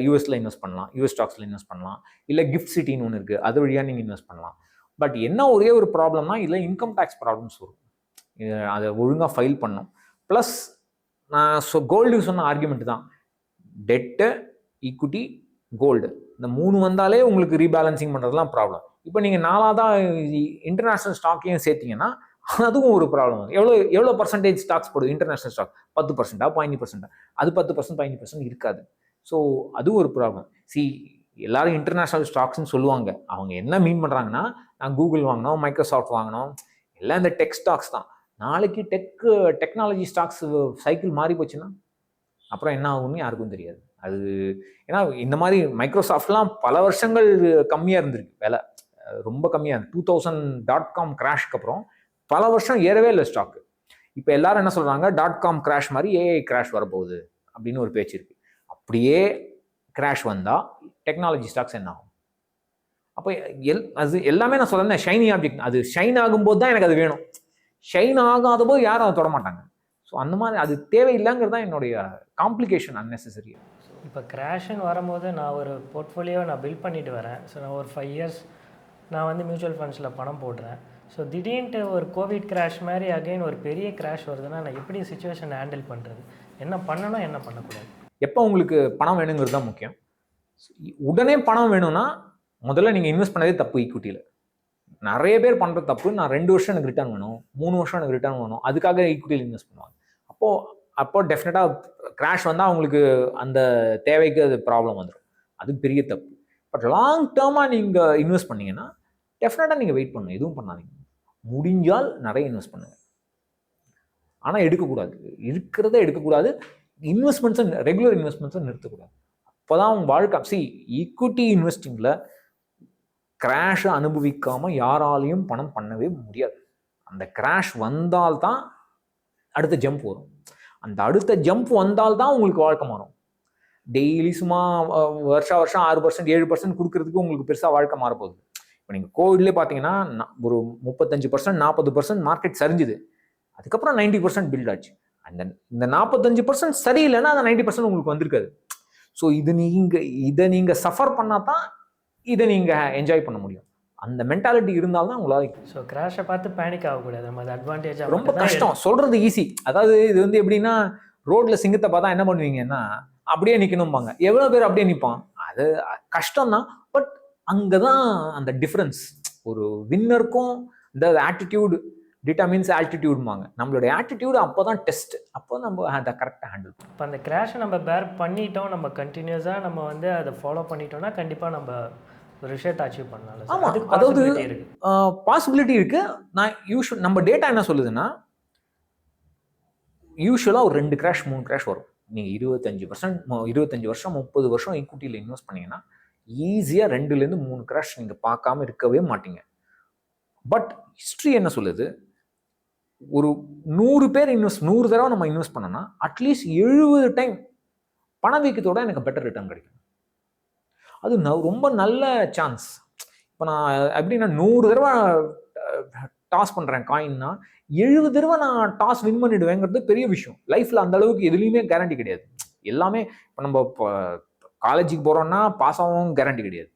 யூஎஸில் இன்வெஸ்ட் பண்ணலாம், யூஎஸ் ஸ்டாக்ஸில் இன்வெஸ்ட் பண்ணலாம், இல்லை கிஃப்ட் சிட்டின்னு ஒன்று இருக்குது, அது வழியாக நீங்கள் இன்வெஸ்ட் பண்ணலாம். பட் என்ன ஒரே ஒரு ப்ராப்ளம்னா இதில் இன்கம் டேக்ஸ் ப்ராப்ளம்ஸ் வரும். அதை ஒழுங்காக ஃபைல் பண்ணணும். ப்ளஸ் நான் கோல்டு சொன்ன ஆர்குமெண்ட் தான், டெட்டு, ஈக்விட்டி, கோல்டு, இந்த 3 வந்தாலே உங்களுக்கு ரீபேலன்சிங் பண்ணுறதுலாம் ப்ராப்ளம். இப்போ நீங்கள் 4ஆவதாக இன்டர்நேஷ்னல் ஸ்டாக்கையும் சேர்த்திங்கன்னா அதுவும் ஒரு ப்ராப்ளம். எவ்வளோ பர்சன்டேஜ் ஸ்டாக்ஸ் போடுது இன்டர்நேஷ்னல் ஸ்டாக்? 10%, 15%. அது 10%, 15% இருக்காது. ஸோ அதுவும் ஒரு ப்ராப்ளம். எல்லாரும் இன்டர்நேஷ்னல் ஸ்டாக்ஸ்ன்னு சொல்லுவாங்க. அவங்க என்ன மீன் பண்ணுறாங்கன்னா, நான் கூகுள் வாங்கினோம், மைக்ரோசாஃப்ட் வாங்கினோம், எல்லாம் இந்த டெக் ஸ்டாக்ஸ் தான். நாளைக்கு டெக்னாலஜி ஸ்டாக்ஸ் சைக்கிள் மாறி போச்சுன்னா அப்புறம் என்ன ஆகும்னு யாருக்கும் தெரியாது. அது ஏன்னா இந்த மாதிரி மைக்ரோசாஃப்ட்லாம் பல வருஷங்கள் கம்மியாக இருந்திருக்கு, விலை ரொம்ப கம்மியாக இருந்து 2000.com கிராஷ்க்கு அப்புறம் பல வருஷம் ஏறவே இல்லை ஸ்டாக்கு. இப்போ எல்லாரும் என்ன சொல்கிறாங்க, .com கிராஷ் மாதிரி ஏஐ கிராஷ் வரப்போகுது அப்படின்னு ஒரு பேச்சு இருக்குது. அப்படியே கிராஷ் வந்தால் டெக்னாலஜி ஸ்டாக்ஸ் என்ன ஆகும்? அப்போ அது எல்லாமே நான் சொல்கிறேன் ஷைனி ஆப்ஜெக்ட். அது ஷைன் ஆகும்போது தான் எனக்கு அது வேணும், ஷைன் ஆகாத போது யாரும் அதை தொட மாட்டாங்க. ஸோ அந்த மாதிரி அது தேவையில்லைங்கிறது தான் என்னுடைய காம்ப்ளிகேஷன், அன்னெசரி. இப்போ கிராஷ்ன்னு வரும்போது நான் ஒரு போர்ட்ஃபோலியோவை நான் பில்ட் பண்ணிட்டு வரேன். ஸோ நான் ஒரு 5 இயர்ஸ் நான் வந்து மியூச்சுவல் ஃபண்ட்ஸில் பணம் போடுறேன். ஸோ திடீர்னு ஒரு கோவிட் கிராஷ் மாதிரி அகைன் ஒரு பெரிய கிராஷ் வருதுன்னா நான் எப்படி சுச்சுவேஷன் ஹேண்டில் பண்ணுறது? என்ன பண்ணணும், என்ன பண்ணக்கூடாது? எப்போ உங்களுக்கு பணம் வேணுங்கிறது தான் முக்கியம். உடனே பணம் வேணும்னா முதல்ல நீங்கள் இன்வெஸ்ட் பண்ணதே தப்பு. ஈக்விட்டியில் நிறைய பேர் பண்ணுற தப்பு, நான் 2 வருஷம் எனக்கு ரிட்டர்ன் வேணும், 3 வருஷம் எனக்கு ரிட்டர்ன் வேணும், அதுக்காக ஈக்விட்டியில் இன்வெஸ்ட் பண்ணுவாங்க. அப்போ டெஃபினட்டாக கிராஷ் வந்தால் அவங்களுக்கு அந்த தேவைக்கு அது ப்ராப்ளம் வந்துடும். அது பெரிய தப்பு. பட் லாங் டேர்மாக நீங்கள் இன்வெஸ்ட் பண்ணீங்கன்னா டெஃபினட்டாக நீங்கள் வெயிட் பண்ணணும், எதுவும் பண்ணாதீங்க. முடிஞ்சால் நிறைய இன்வெஸ்ட் பண்ணுங்க, ஆனால் எடுக்கக்கூடாது, இருக்கிறத எடுக்கக்கூடாது. இன்வெஸ்ட்மெண்ட்ஸை, ரெகுலர் இன்வெஸ்ட்மெண்ட்ஸை நிறுத்தக்கூடாது. அப்போ தான் அவங்க வாழ்க்கை. ஈக்விட்டி இன்வெஸ்டிங்கில் கிராஷை அனுபவிக்காமல் யாராலையும் பணம் பண்ணவே முடியாது. அந்த கிராஷ் வந்தால்தான் அடுத்த ஜம்ப் வரும். அந்த அடுத்த ஜம்ப் வந்தால்தான் உங்களுக்கு வாழ்க்கை மாறும். டெய்லி சும்மா வருஷம் 6%, 7% கொடுக்கறதுக்கு உங்களுக்கு பெருசாக வாழ்க்கை மாறப்போகுது. இப்போ நீங்கள் கோவிட்லேயே பார்த்தீங்கன்னா ஒரு 35%, 40% மார்க்கெட் சரிஞ்சுது. அதுக்கப்புறம் 90% பில்ட் ஆச்சு. இந்த 45% சரியில்லைன்னா அந்த 90% உங்களுக்கு வந்திருக்காது. ஸோ இதை நீங்கள் சஃபர் பண்ணால் தான் இதை நீங்கள் என்ஜாய் பண்ண முடியும். அந்த மென்டாலிட்டி இருந்தால்தான் உங்களால். ஸோ கிராஷை பார்த்து பேனிக் ஆகக்கூடாது, நம்ம அது அட்வான்டேஜ். ரொம்ப கஷ்டம், சொல்கிறது ஈஸி. அதாவது இது வந்து எப்படின்னா, ரோட்டில் சிங்கத்தை பார்த்தா என்ன பண்ணுவீங்கன்னா அப்படியே நிற்கணும்பாங்க. எவ்வளோ பேர் அப்படியே நிற்பான்? அது கஷ்டம் தான். பட் அங்கே தான் அந்த டிஃப்ரென்ஸ். ஒரு வின்னருக்கும் இந்த ஆட்டிடியூட் டிட்டர்மின்ஸ் ஆல்டிடியூடுமாங்க. நம்மளுடைய ஆட்டிடியூடு அப்போ தான் டெஸ்ட். அப்போ நம்ம அதை கரெக்டாக ஹேண்டில் பண்ணுவோம். இப்போ அந்த கிராஷை நம்ம பேர் பண்ணிட்டோம், நம்ம கண்டினியூஸாக நம்ம வந்து அதை ஃபாலோ பண்ணிட்டோம்னா கண்டிப்பாக நம்ம ஒரு விஷயத்தை அச்சீவ் பண்ணலாம். ஆமாம், அதாவது பாசிபிலிட்டி இருக்குது. நம்ம டேட்டா என்ன சொல்லுதுன்னா, யூஸ்வலாக ஒரு 2 கிராஷ் 3 கிராஷ் வரும். நீங்கள் 25 வருஷம் 30 வருஷம் ஈக்விட்டியில் இன்வெஸ்ட் பண்ணீங்கன்னா ஈஸியாக 2லேருந்து 3 கிராஷ் நீங்கள் பார்க்காம இருக்கவே மாட்டீங்க. பட் ஹிஸ்ட்ரி என்ன சொல்லுது, ஒரு 100 பேர் 100 தடவை நம்ம இன்வெஸ்ட் பண்ணோன்னா அட்லீஸ்ட் 70 டைம் பணவீக்கத்தோட எனக்கு பெட்டர் ரிட்டர்ன் கிடைக்கும். அது ரொம்ப நல்ல சான்ஸ். இப்போ நான் எப்படின்னா 100 தடவை டாஸ் பண்ணுறேன் காயின்னா 70 தடவை நான் டாஸ் வின் பண்ணிடுவேங்கிறது பெரிய விஷயம். லைஃப்பில் அந்த அளவுக்கு எதுலேயுமே கேரண்டி கிடையாது. எல்லாமே இப்போ நம்ம காலேஜுக்கு போகிறோம்னா பாஸ் ஆகவும் கேரண்டி கிடையாது,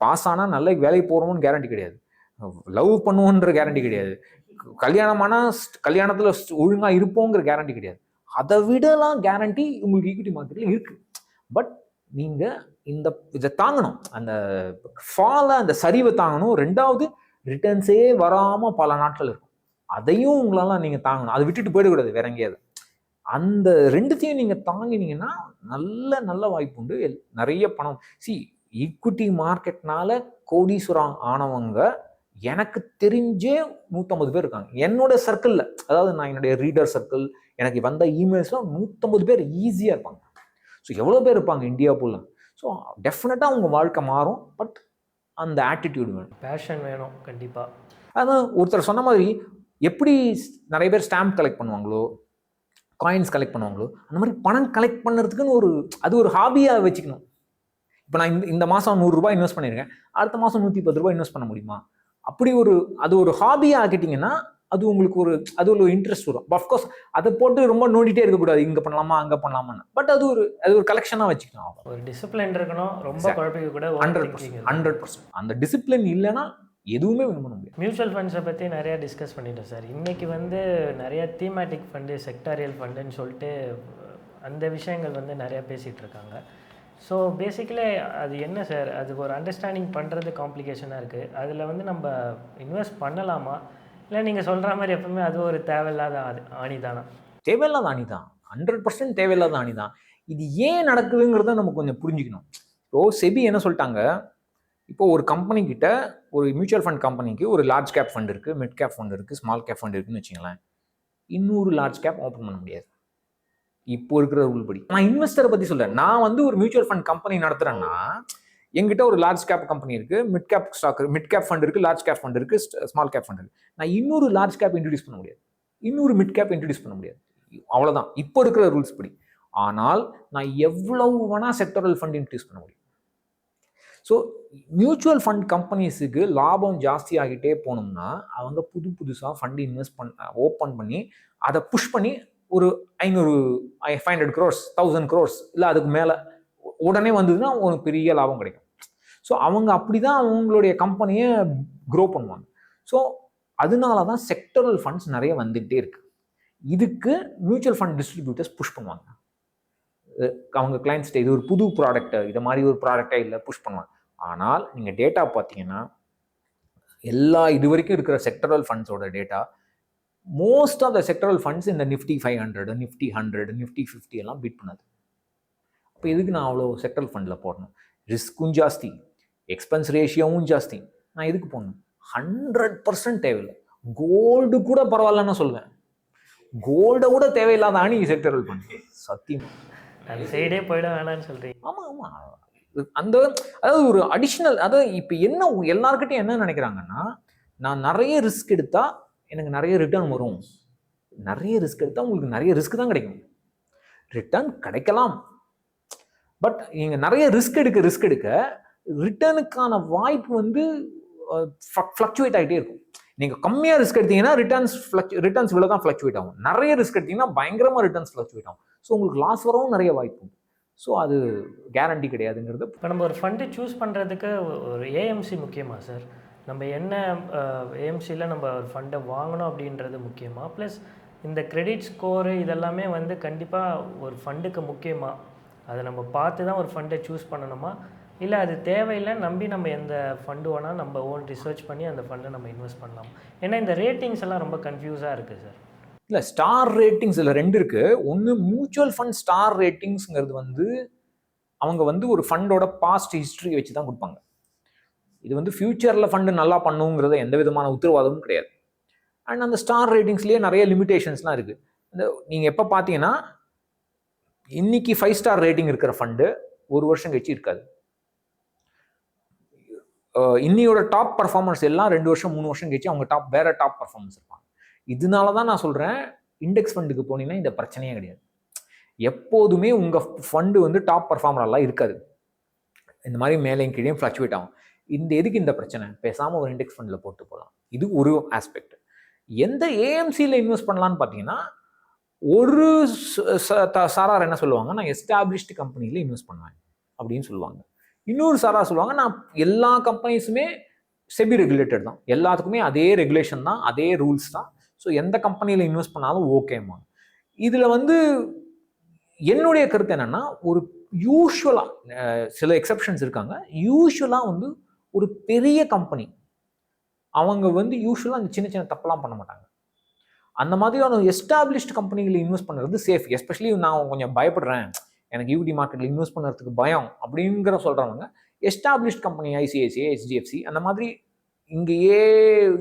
பாஸ் ஆனால் நல்ல வேலைக்கு போகிறோம்னு கேரண்டி கிடையாது, லவ் பண்ணுவோன்ற கேரண்டி கிடையாது, கல்யாணமானால் கல்யாணத்தில் ஒழுங்காக இருப்போங்கிற கேரண்டி கிடையாது. அதை விடலாம் கேரண்டி உங்களுக்கு ஈக்விட்டி மார்க்கெட்டில் இருக்குது. பட் நீங்கள் இதை தாங்கணும், அந்த ஃபாலை, அந்த சரிவை தாங்கணும். 2வது ரிட்டர்ன்ஸே வராமல் பல நாட்கள் இருக்கும், அதையும் உங்களால் நீங்கள் தாங்கணும். அதை விட்டுட்டு போயிடக்கூடாது வேற எங்கேயாவது. அந்த 2த்தையும் நீங்கள் தாங்கினீங்கன்னா நல்ல வாய்ப்பு உண்டு. நிறைய பணம். ஈக்விட்டி மார்க்கெட்னால கோடீஸ்வரம் ஆனவங்க எனக்கு தெரிஞ்சே 150 பேர் இருக்காங்க என்னோட சர்க்கிளில். அதாவது நான் என்னுடைய ரீடர் சர்க்கிள், எனக்கு வந்த இமெயில்ஸ்லாம் 150 பேர் ஈஸியாக இருப்பாங்க. ஸோ எவ்வளோ பேர் இருப்பாங்க இந்தியா போல. ஸோ டெஃபினட்டாக உங்கள் வாழ்க்கை மாறும். பட் அந்த ஆட்டிடியூட் வேணும், பேஷன் வேணும் கண்டிப்பாக. அதான் ஒருத்தர் சொன்ன மாதிரி, எப்படி நிறைய பேர் ஸ்டாம்ப் கலெக்ட் பண்ணுவாங்களோ, காயின்ஸ் கலெக்ட் பண்ணுவாங்களோ, அந்த மாதிரி பணம் கலெக்ட் பண்ணுறதுக்குன்னு அது ஒரு ஹாபியாக வச்சுக்கணும். இப்போ நான் இந்த மாதம் 100 ரூபாய் இன்வெஸ்ட் பண்ணியிருக்கேன், அடுத்த மாதம் 110 ரூபாய் இன்வெஸ்ட் பண்ண முடியுமா? அப்படி அது ஒரு ஹாபியாக ஆக்கிட்டீங்கன்னா அது உங்களுக்கு அது ஒரு இன்ட்ரெஸ்ட் வரும். அஃப்கோர்ஸ் அதை போட்டு ரொம்ப நோண்டிட்டே இருக்கக்கூடாது, இங்கே பண்ணலாமா அங்கே பண்ணலாமான்னு. பட் அது ஒரு கலெக்ஷனாக வச்சுக்கலாம். ஒரு டிசிப்ளின் இருக்கணும், ரொம்ப குழப்பிக்க கூட 100%. அந்த டிசிப்ளின் இல்லைன்னா எதுவுமே வின் பண்ண முடியாது. மியூச்சுவல் ஃபண்ட்ஸை பற்றி நிறையா டிஸ்கஸ் பண்ணிட்டோம் சார். இன்றைக்கி வந்து நிறைய தீமேட்டிக் ஃபண்டு, செக்டாரியல் ஃபண்டுன்னு சொல்லிட்டு அந்த விஷயங்கள் வந்து நிறையா பேசிகிட்டு இருக்காங்க. ஸோ பேசிக்கலி அது என்ன சார், அதுக்கு ஒரு அண்டர்ஸ்டாண்டிங் பண்ணுறது காம்ப்ளிகேஷனாக இருக்குது. அதில் வந்து நம்ம இன்வெஸ்ட் பண்ணலாமா, இல்லை நீங்கள் சொல்கிற மாதிரி எப்பவுமே அது ஒரு தேவையில்லாத ஆணி தானா? தேவையில்லாத ஆணி தான், 100% தேவையில்லாத ஆணி தான். இது ஏன் நடக்குதுங்கிறத நம்ம கொஞ்சம் புரிஞ்சுக்கணும். இப்போ செபி என்ன சொல்லிட்டாங்க, இப்போ ஒரு கம்பெனி கிட்ட, ஒரு மியூச்சுவல் ஃபண்ட் கம்பெனிக்கு ஒரு லார்ஜ் கேப் ஃபண்ட் இருக்குது, மிட் கேப் ஃபண்ட் இருக்குது, ஸ்மால் கேப் ஃபண்ட் இருக்குன்னு வச்சுங்களேன். இன்னொரு லார்ஜ் கேப் ஓப்பன் பண்ண முடியாது இப்போ இருக்கிற ரூல் படி. நான் இன்வெஸ்டரை பற்றி சொல்கிறேன். நான் வந்து ஒரு மியூச்சுவல் ஃபண்ட் கம்பெனி நடத்துகிறேன்னா எங்கிட்ட ஒரு லார்ஜ் கேப் கம்பெனி இருக்குது, mid cap stock, mid cap fund இருக்குது, லார்ஜ் கேப் ஃபண்ட் இருக்குது, ஸ்மால் கேப் ஃபண்ட் இருக்குது. நான் இன்னொரு லார்ஜ் கேப் இன்ட்ரடியூஸ் பண்ண முடியாது, இன்னொரு மிட் கேப் இன்ட்ரடியூஸ் பண்ண முடியாது. அவ்வளோதான் இப்போ இருக்கிற ரூல்ஸ் படி. ஆனால் நான் எவ்வளவு வேணால் செக்டரல் ஃபண்ட் இன்ட்ரடியூஸ் பண்ண முடியும். ஸோ மியூச்சுவல் ஃபண்ட் கம்பெனிஸுக்கு லாபம் ஜாஸ்தி ஆகிட்டே போனோம்னா அவங்க புதுசாக ஃபண்டு இன்வெஸ்ட் ஓப்பன் பண்ணி அதை புஷ் பண்ணி ஒரு 500 crores 1000 crores இல்லை அதுக்கு மேலே உடனே வந்ததுன்னா அவங்களுக்கு பெரிய லாபம் கிடைக்கும். ஸோ அவங்க அப்படி தான் அவங்களுடைய கம்பெனியை க்ரோ பண்ணுவாங்க. ஸோ அதனால தான் செக்டரல் ஃபண்ட்ஸ் நிறைய வந்துகிட்டே இருக்கு. இதுக்கு மியூச்சுவல் ஃபண்ட் டிஸ்ட்ரிபியூட்டர்ஸ் புஷ் பண்ணுவாங்க. அவங்க கிளைண்ட்ஸ்ட்டு இது ஒரு புது ப்ராடக்ட், இதை மாதிரி ஒரு ப்ராடக்டே இல்லை புஷ் பண்ணுவாங்க. ஆனால் நீங்கள் டேட்டா பார்த்தீங்கன்னா இது வரைக்கும் இருக்கிற செக்டரல் ஃபண்ட்ஸோட data, most of the sectoral funds இந்த நிஃப்டி 500, நிஃப்டி 100, நிஃப்டி 50 எல்லாம் பீட் பண்ணாது. அப்போ எதுக்கு நான் அவ்வளோ செக்டரல் ஃபண்டில் போடணும்? ரிஸ்க்கும் ஜாஸ்தி, எக்ஸ்பென்ஸ் ரேஷியோவும் ஜாஸ்தி. நான் எதுக்கு போடணும்? 100% தேவையில்லை. கோல்டு கூட பரவாயில்லன்னு சொல்லுவேன். கோல்டை கூட தேவையில்லாத அணி செக்டரல் ஃபண்ட். சத்தியம் அந்த சைடே போயிட வேணான்னு சொல்கிறீங்க. ஆமாம். அதாவது ஒரு அடிஷ்னல், அதாவது இப்போ என்ன எல்லாருக்கிட்டையும் என்ன நினைக்கிறாங்கன்னா, நான் நிறைய ரிஸ்க் எடுத்தால் எனக்கு நிறைய ரிட்டர்ன் வரும். நிறைய ரிஸ்க் எடுத்தால் உங்களுக்கு நிறைய ரிஸ்க் தான் கிடைக்கும். ரிட்டர்ன் கிடைக்கலாம், பட் நீங்கள் நிறைய ரிஸ்க் எடுக்க ரிட்டர்னுக்கான வாய்ப்பு வந்து ஃப்ளக்சுவேட் ஆகிட்டே இருக்கும். நீங்கள் கம்மியாக ரிஸ்க் எடுத்தீங்கன்னா ரிட்டர்ன்ஸ் இவ்வளோ தான் ஃப்ளக்சுவேட் ஆகும். நிறைய ரிஸ்க் எடுத்தீங்கன்னா பயங்கரமாக ரிட்டர்ன்ஸ் ஃப்ளக்சுவேட் ஆகும். ஸோ உங்களுக்கு லாஸ் வரவும் நிறைய வாய்ப்பு உண்டு. ஸோ அது கேரண்டி கிடையாதுங்கிறது. இப்போ நம்ம ஒரு ஃபண்டு சூஸ் பண்ணுறதுக்கு ஒரு ஏஎம்சி முக்கியமா சார்? நம்ம என்ன ஏஎம்சியில் நம்ம ஒரு ஃபண்டை வாங்கணும் அப்படின்றது முக்கியமாக, ப்ளஸ் இந்த கிரெடிட் ஸ்கோரு இதெல்லாமே வந்து கண்டிப்பாக ஒரு ஃபண்டுக்கு முக்கியமாக அதை நம்ம பார்த்து தான் ஒரு ஃபண்டை சூஸ் பண்ணணுமா, இல்லை அது தேவையில்லை நம்பி நம்ம எந்த ஃபண்டு வேணால் நம்ம ஓன் ரிசர்ச் பண்ணி அந்த ஃபண்டை நம்ம இன்வெஸ்ட் பண்ணலாம்? ஏன்னா இந்த ரேட்டிங்ஸ் எல்லாம் ரொம்ப கன்ஃபியூஸாக இருக்குது சார். இல்லை, ஸ்டார் ரேட்டிங்ஸ் இதில் 2 இருக்குது. ஒன்று மியூச்சுவல் ஃபண்ட் ஸ்டார் ரேட்டிங்ஸுங்கிறது வந்து அவங்க வந்து ஒரு ஃபண்டோட பாஸ்ட் ஹிஸ்ட்ரி வச்சு தான் கொடுப்பாங்க. இது வந்து ஃபியூச்சரில் ஃபண்டு நல்லா பண்ணுங்கிறத எந்த விதமான உத்தரவாதமும் கிடையாது. அண்ட் அந்த ஸ்டார் ரேட்டிங்ஸ்லேயே நிறைய லிமிடேஷன்ஸ்லாம் இருக்குது. நீங்கள் எப்போ பார்த்தீங்கன்னா இன்னைக்கு 5 ஸ்டார் ரேட்டிங் இருக்கிற ஃபண்டு ஒரு வருஷம் கழிச்சு இருக்காது. இன்னையோட டாப் பர்ஃபார்மன்ஸ் எல்லாம் 2 வருஷம் 3 வருஷம் கழிச்சு அவங்க வேற டாப் பர்ஃபார்மன்ஸ் இருப்பாங்க. இதனால தான் நான் சொல்கிறேன், இண்டெக்ஸ் ஃபண்டுக்கு போனீங்கன்னா இந்த பிரச்சனையே கிடையாது. எப்போதுமே உங்கள் ஃபண்டு வந்து டாப் பர்ஃபார்மரெல்லாம் இருக்காது. இந்த மாதிரி மேலேயும் கீழே ஃப்ளக்சுவேட் ஆகும். எதுக்கு இந்த பிரச்சனை? பேசாமல் ஒரு இண்டெக்ஸ் ஃபண்டில் போட்டு போகலாம். இது ஒரு ஆஸ்பெக்ட். எந்த ஏஎம்சியில் இன்வெஸ்ட் பண்ணலான்னு பார்த்தீங்கன்னா, ஒரு சாரார் என்ன சொல்லுவாங்க, நான் எஸ்டாப்ளிஷ்டு கம்பெனியில் இன்வெஸ்ட் பண்ணுவேன் அப்படின்னு சொல்லுவாங்க. இன்னொரு சாரார் சொல்லுவாங்க, நான் எல்லா கம்பெனிஸுமே செபி ரெகுலேட்டட் தான், எல்லாத்துக்குமே அதே ரெகுலேஷன் தான், அதே ரூல்ஸ் தான். ஸோ எந்த கம்பெனியில் இன்வெஸ்ட் பண்ணாலும் ஓகேம்மா. இதில் வந்து என்னுடைய கருத்து என்னென்னா, ஒரு யூஸ்வலாக சில எக்ஸப்ஷன்ஸ் இருக்காங்க. யூஸ்வலாக வந்து ஒரு பெரிய கம்பெனி அவங்க வந்து யூஸ்வலாக அந்த சின்ன சின்ன தப்பெல்லாம் பண்ண மாட்டாங்க. அந்த மாதிரியான எஸ்டாப்ளிஷ்டு கம்பெனிகளில் இன்வெஸ்ட் பண்ணுறது சேஃப். எஸ்பெஷலி நான் கொஞ்சம் பயப்படுறேன், எனக்கு ஈக்விட்டி மார்க்கெட்டில் இன்வெஸ்ட் பண்ணுறதுக்கு பயம் அப்படிங்கிற சொல்கிறவங்க எஸ்டாப்ளிஷ்ட் கம்பெனி ஐசிஐசிஐ, HDFC அந்த மாதிரி இங்கேயே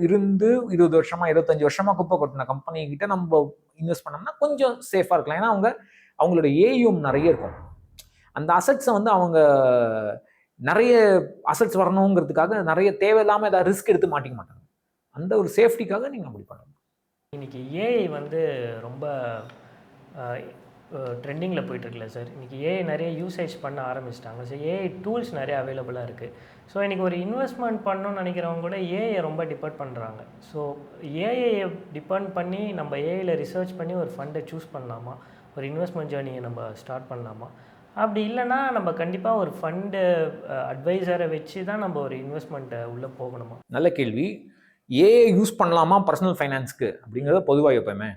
இருந்து 20 வருஷமா 25 வருஷமா குப்பை கொட்டின கம்பெனிகிட்ட நம்ம இன்வெஸ்ட் பண்ணோம்னா கொஞ்சம் சேஃபாக இருக்கலாம். ஏன்னா அவங்களோட ஏயும் நிறைய இருக்கும். அந்த அசட்ஸை வந்து அவங்க நிறைய அசட்ஸ் வரணுங்கிறதுக்காக நிறைய தேவையில்லாமல் ஏதாவது ரிஸ்க் எடுத்து மாட்டிக்க மாட்டாங்க. அந்த ஒரு சேஃப்டிக்காக நீங்கள் அப்படி பண்ணணும். இன்னைக்கு ஏஐ வந்து ரொம்ப ட்ரெண்டிங்கில் போயிட்டுருக்குல்ல சார், இன்றைக்கி ஏஐ நிறைய யூசேஜ் பண்ண ஆரம்பிச்சிட்டாங்க. ஸோ ஏஐ டூல்ஸ் நிறைய அவைலபிளாக இருக்குது. ஸோ இன்றைக்கி ஒரு இன்வெஸ்ட்மெண்ட் பண்ணணும்னு நினைக்கிறவங்க கூட ஏஐயை ரொம்ப டிபெண்ட் பண்ணுறாங்க. ஸோ ஏஐயை டிபெண்ட் பண்ணி நம்ம ஏஐயில் ரிசர்ச் பண்ணி ஒரு ஃபண்டை சூஸ் பண்ணலாமா, ஒரு இன்வெஸ்ட்மெண்ட் ஜேர்னியை நம்ம ஸ்டார்ட் பண்ணலாமா? அப்படி இல்லைன்னா நம்ம கண்டிப்பாக ஒரு ஃபண்டு அட்வைசரை வச்சு தான் நம்ம ஒரு இன்வெஸ்ட்மெண்ட்டை உள்ளே போகணுமா? நல்ல கேள்வி. ஏஐ யூஸ் பண்ணலாமா பர்சனல் ஃபைனான்ஸ்க்கு அப்படிங்கிறத பொதுவாக எப்போயுமே.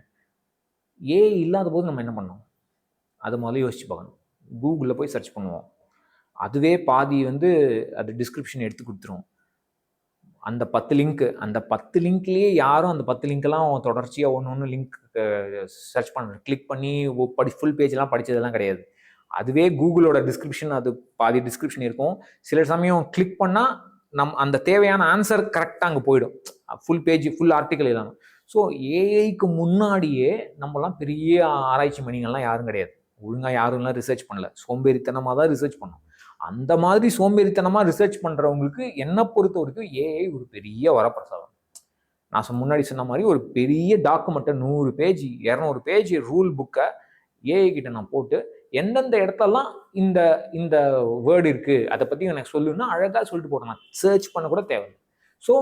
ஏஐ இல்லாத போது நம்ம என்ன பண்ணோம், அதை முதல்ல யோசிச்சு பார்க்கணும். கூகுளில் போய் சர்ச் பண்ணுவோம், அதுவே பாதி அது டிஸ்கிரிப்ஷன் எடுத்து கொடுத்துரும். அந்த 10 லிங்க்லேயே யாரும் அந்த 10 லிங்க்கெல்லாம் தொடர்ச்சியாக ஒன்று லிங்க் சர்ச் பண்ண கிளிக் பண்ணி ஃபுல் பேஜெலாம் படித்ததெல்லாம் கிடையாது. அதுவே கூகுளோட டிஸ்கிரிப்ஷன், அது பாதி டிஸ்கிரிப்ஷன் இருக்கும். சில சமயம் கிளிக் பண்ணால் அந்த தேவையான ஆன்சர் கரெக்டாக அங்கே போயிடும், ஃபுல் பேஜ் ஃபுல் ஆர்டிக்கல் இல்லாமல். ஸோ ஏஐக்கு முன்னாடியே நம்மலாம் பெரிய ஆராய்ச்சி மணிகள்லாம் யாரும் கிடையாது. ஒழுங்காக யாரும்லாம் ரிசர்ச் பண்ணல, சோம்பேறித்தனமாக தான் ரிசர்ச் பண்ணோம். அந்த மாதிரி சோம்பேறித்தனமாக ரிசர்ச் பண்ணுறவங்களுக்கு என்னை பொறுத்த வரைக்கும் ஏஐ ஒரு பெரிய வரப்பிரசாதம். நான் முன்னாடி சொன்ன மாதிரி ஒரு பெரிய டாக்குமெண்ட்டை 100 பேஜ் 200 பேஜ் ரூல் புக்கை ஏஐ கிட்ட நான் போட்டு எந்தெந்த இடத்தெல்லாம் இந்த இந்த வேர்டு இருக்குது அதை பற்றி எனக்கு சொல்லுன்னா அழகாக சொல்லிட்டு போட்டேன். சர்ச் பண்ண கூட தேவையில்லை. ஸோ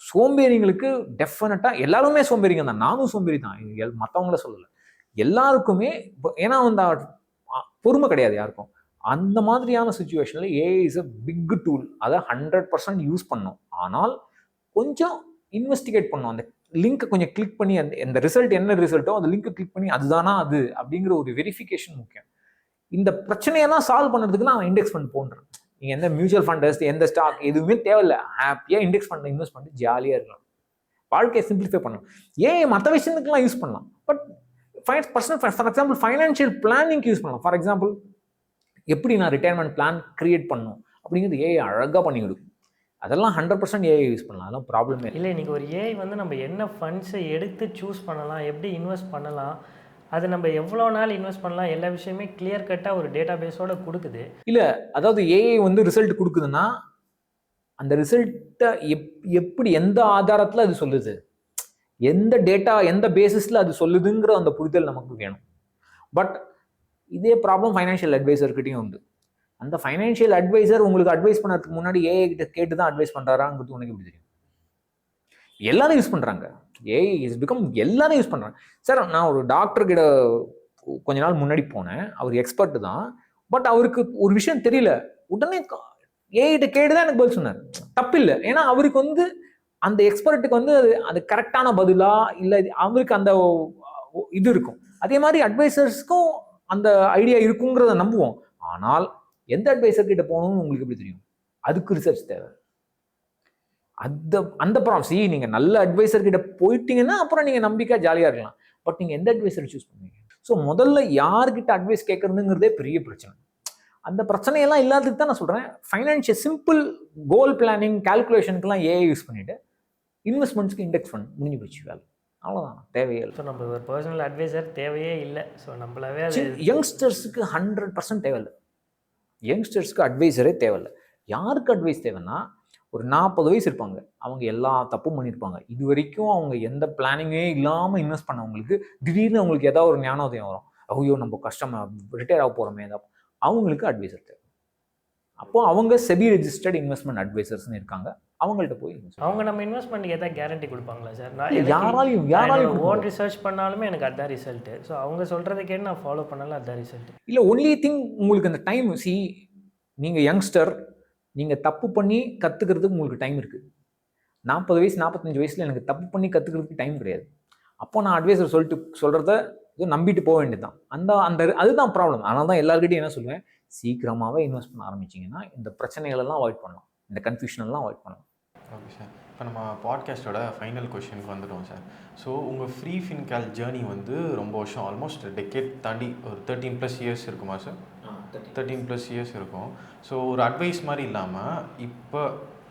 சோம்பேறிங்களுக்கு டெஃபினட்டாக எல்லாருமே சோம்பேறிங்க தான், நானும் சோம்பேறி தான், மற்றவங்கள சொல்லலை. எல்லாருக்குமே ஏன்னா பொறுமை கிடையாது யாருக்கும். அந்த மாதிரியான சுச்சுவேஷனில் AI is a big tool. அதை 100% யூஸ் பண்ணோம். ஆனால் கொஞ்சம் இன்வெஸ்டிகேட் பண்ணோம். அந்த லிங்க்கை கொஞ்சம் கிளிக் பண்ணி அந்த ரிசல்ட் என்ன ரிசல்ட்டோ அந்த லிங்க்கை கிளிக் பண்ணி அதுதானா அது அப்படிங்கிற ஒரு வெரிஃபிகேஷன் முக்கியம். இந்த பிரச்சனையெல்லாம் சால்வ் பண்ணுறதுக்கு நான் இண்டெக்ஸ் ஃபண்ட் போன்றேன். நீங்கள் எந்த மியூச்சுவல் ஃபண்டர்ஸ், எந்த ஸ்டாக் எதுவுமே தேவையில்லை. ஹாப்பியாக இண்டெக்ஸ் ஃபண்ட் இன்வெஸ்ட் பண்ணிட்டு ஜாலியாக இருக்கலாம், வாழ்க்கையை சிம்பிளிஃபை பண்ணலாம். ஏன் மற்ற விஷயத்துக்குலாம் யூஸ் பண்ணலாம், பட் ஃபார் எக்ஸாம்பிள் ஃபைனான்ஷியல் பிளானிங்க்கு யூஸ் பண்ணலாம். ஃபார் எக்ஸாம்பிள் எப்படி நான் ரிட்டையர்மெண்ட் பிளான் கிரியேட் பண்ணணும் அப்படிங்கிறது ஏஐ அழகாக பண்ணி கொடுக்கும். அதெல்லாம் 100% ஏஐ யூஸ் பண்ணலாம், அதெல்லாம் ப்ராப்ளமே இல்லை. இன்றைக்கி ஒரு ஏஐ நம்ம என்ன ஃபண்ட்ஸை எடுத்து சூஸ் பண்ணலாம், எப்படி இன்வெஸ்ட் பண்ணலாம், அது நம்ம எவ்வளோ நாள் இன்வெஸ்ட் பண்ணலாம், எல்லா விஷயமே கிளியர் கட்டாக ஒரு டேட்டா பேஸோடு கொடுக்குது. இல்லை, அதாவது ஏஐ ரிசல்ட் கொடுக்குதுன்னா அந்த ரிசல்ட்டை எப்படி எந்த ஆதாரத்தில் அது சொல்லுது, எந்த டேட்டா எந்த பேசிஸில் அது சொல்லுதுங்கிற அந்த புரிதல் நமக்கு வேணும். பட் இதே ப்ராப்ளம் ஃபைனான்ஷியல் அட்வைசர்கிட்டையும் உண்டு. அந்த ஃபைனான்ஷியல் அட்வைசர் உங்களுக்கு அட்வைஸ் பண்ணுறதுக்கு முன்னாடி ஏஐ கிட்ட கேட்டு தான் அட்வைஸ் பண்ணுறாராங்கிறது உனக்கு எப்படி தெரியும்? எல்லாரும் யூஸ் பண்ணுறாங்க, ஏஐ இஸ் பிகம் எல்லாரும் யூஸ் பண்ணுறாங்க. சார், நான் ஒரு டாக்டர் கிட்ட கொஞ்ச நாள் முன்னாடி போனேன், அவர் எக்ஸ்பர்ட் தான். பட் அவருக்கு ஒரு விஷயம் தெரியல, உடனே ஏஐ கிட்ட கேட்டு தான் எனக்கு பதில் சொன்னார். தப்பில்லை, ஏன்னா அவருக்கு அந்த எக்ஸ்பர்ட்டுக்கு அது கரெக்டான பதிலா இல்லை, அவருக்கு அந்த இது இருக்கும். அதே மாதிரி அட்வைசர்ஸ்க்கும் அந்த ஐடியா இருக்குங்கிறத நம்புவோம். ஆனால் எந்த அட்வைசர் கிட்ட போகணும்னு உங்களுக்கு எப்படி தெரியும்? அதுக்கு ரிசர்ச் தேவை. அந்த ப்ராப்ளம் நீங்கள் நல்ல அட்வைசர் கிட்ட போயிட்டீங்கன்னா அப்புறம் நீங்கள் நம்பிக்கை ஜாலியாக இருக்கலாம். பட் நீங்கள் எந்த அட்வைசர் சூஸ் பண்ணுவீங்க? ஸோ முதல்ல யார்கிட்ட அட்வைஸ் கேட்கறதுங்கிறதே பெரிய பிரச்சனை. அந்த பிரச்சனையெல்லாம் இல்லாததுக்கு தான் நான் சொல்கிறேன், ஃபைனான்ஷியல் சிம்பிள் கோல் பிளானிங் கால்குலேஷனுக்குலாம் ஏஐ யூஸ் பண்ணிவிட்டு இன்வெஸ்ட்மெண்ட்ஸ்க்கு இண்டெக்ஸ் ஃபண்ட் முடிஞ்சு போச்சு வேலை. அவ்வளோதான், தேவையே இல்லை. ஸோ நம்ம ஒரு பர்சனல் அட்வைசர் தேவையே இல்லை. ஸோ நம்மளாவே யங்ஸ்டர்ஸுக்கு 100% தேவையில்லை. யங்ஸ்டர்ஸ்க்கு அட்வைசரே தேவையில்லை. யாருக்கு அட்வைஸ் தேவைன்னா, ஒரு 40 வயசு இருப்பாங்க, அவங்க எல்லா தப்பும் பண்ணியிருப்பாங்க, இது வரைக்கும் அவங்க எந்த பிளானிங்கே இல்லாமல் இன்வெஸ்ட் பண்ணவங்களுக்கு திடீர்னு அவங்களுக்கு ஏதாவது ஒரு ஞானோதயம் வரும், ஐயோ நம்ம கஷ்டமாக ரிட்டையர் ஆக போகிறோமே, அவங்களுக்கு அட்வைசர் தேவை. அப்போ அவங்க செபி ரெஜிஸ்டர்ட் இன்வெஸ்ட்மெண்ட் அட்வைசர்ஸ்னு இருக்காங்க, அவங்கள்ட்ட போய் அவங்க நம்ம இன்வெஸ்ட்மெண்ட்டுக்கு ஏதாவது கேரண்டி கொடுப்பாங்களா சார்? நான் யாராலையும் ஓன் ரிசர்ச் பண்ணாலுமே எனக்கு அதுதான் ரிசல்ட்டு. ஸோ அவங்க சொல்கிறத கேட்டு நான் ஃபாலோ பண்ணாலும் அதுதான் ரிசல்ட். இல்லை, ஒன்லி திங் உங்களுக்கு அந்த டைம், நீங்கள் யங்ஸ்டர், நீங்கள் தப்பு பண்ணி கற்றுக்கிறதுக்கு உங்களுக்கு டைம் இருக்குது. 40 வயசு 45 வயசில் எனக்கு தப்பு பண்ணி கற்றுக்கிறதுக்கு டைம் கிடையாது. அப்போ நான் அட்வைசர் சொல்கிறத நம்பிட்டு போக வேண்டியது தான். அதுதான் ப்ராப்ளம். அதனால தான் எல்லாருக்கிட்டையும் என்ன சொல்லுவேன், சீக்கிரமாகவே இன்வெஸ்ட் பண்ண ஆரம்பிச்சிங்கன்னா இந்த பிரச்சனைகளெல்லாம் அவாய்ட் பண்ணலாம், இந்த கன்ஃபியூஷனெல்லாம் அவாய்ட் பண்ணலாம். ஓகே சார், இப்போ நம்ம பாட்காஸ்ட்டோட ஃபைனல் கொஷனுக்கு வந்துட்டோம் சார். ஸோ உங்கள் ஃப்ரீ ஃபின்கால் ஜேர்னி ரொம்ப வருஷம், ஆல்மோஸ்ட் டெக்கேட் தாண்டி ஒரு 13+ இயர்ஸ் இருக்குமா சார்? 13+ இயர்ஸ் இருக்கும். ஸோ ஒரு அட்வைஸ் மாதிரி இல்லாமல் இப்போ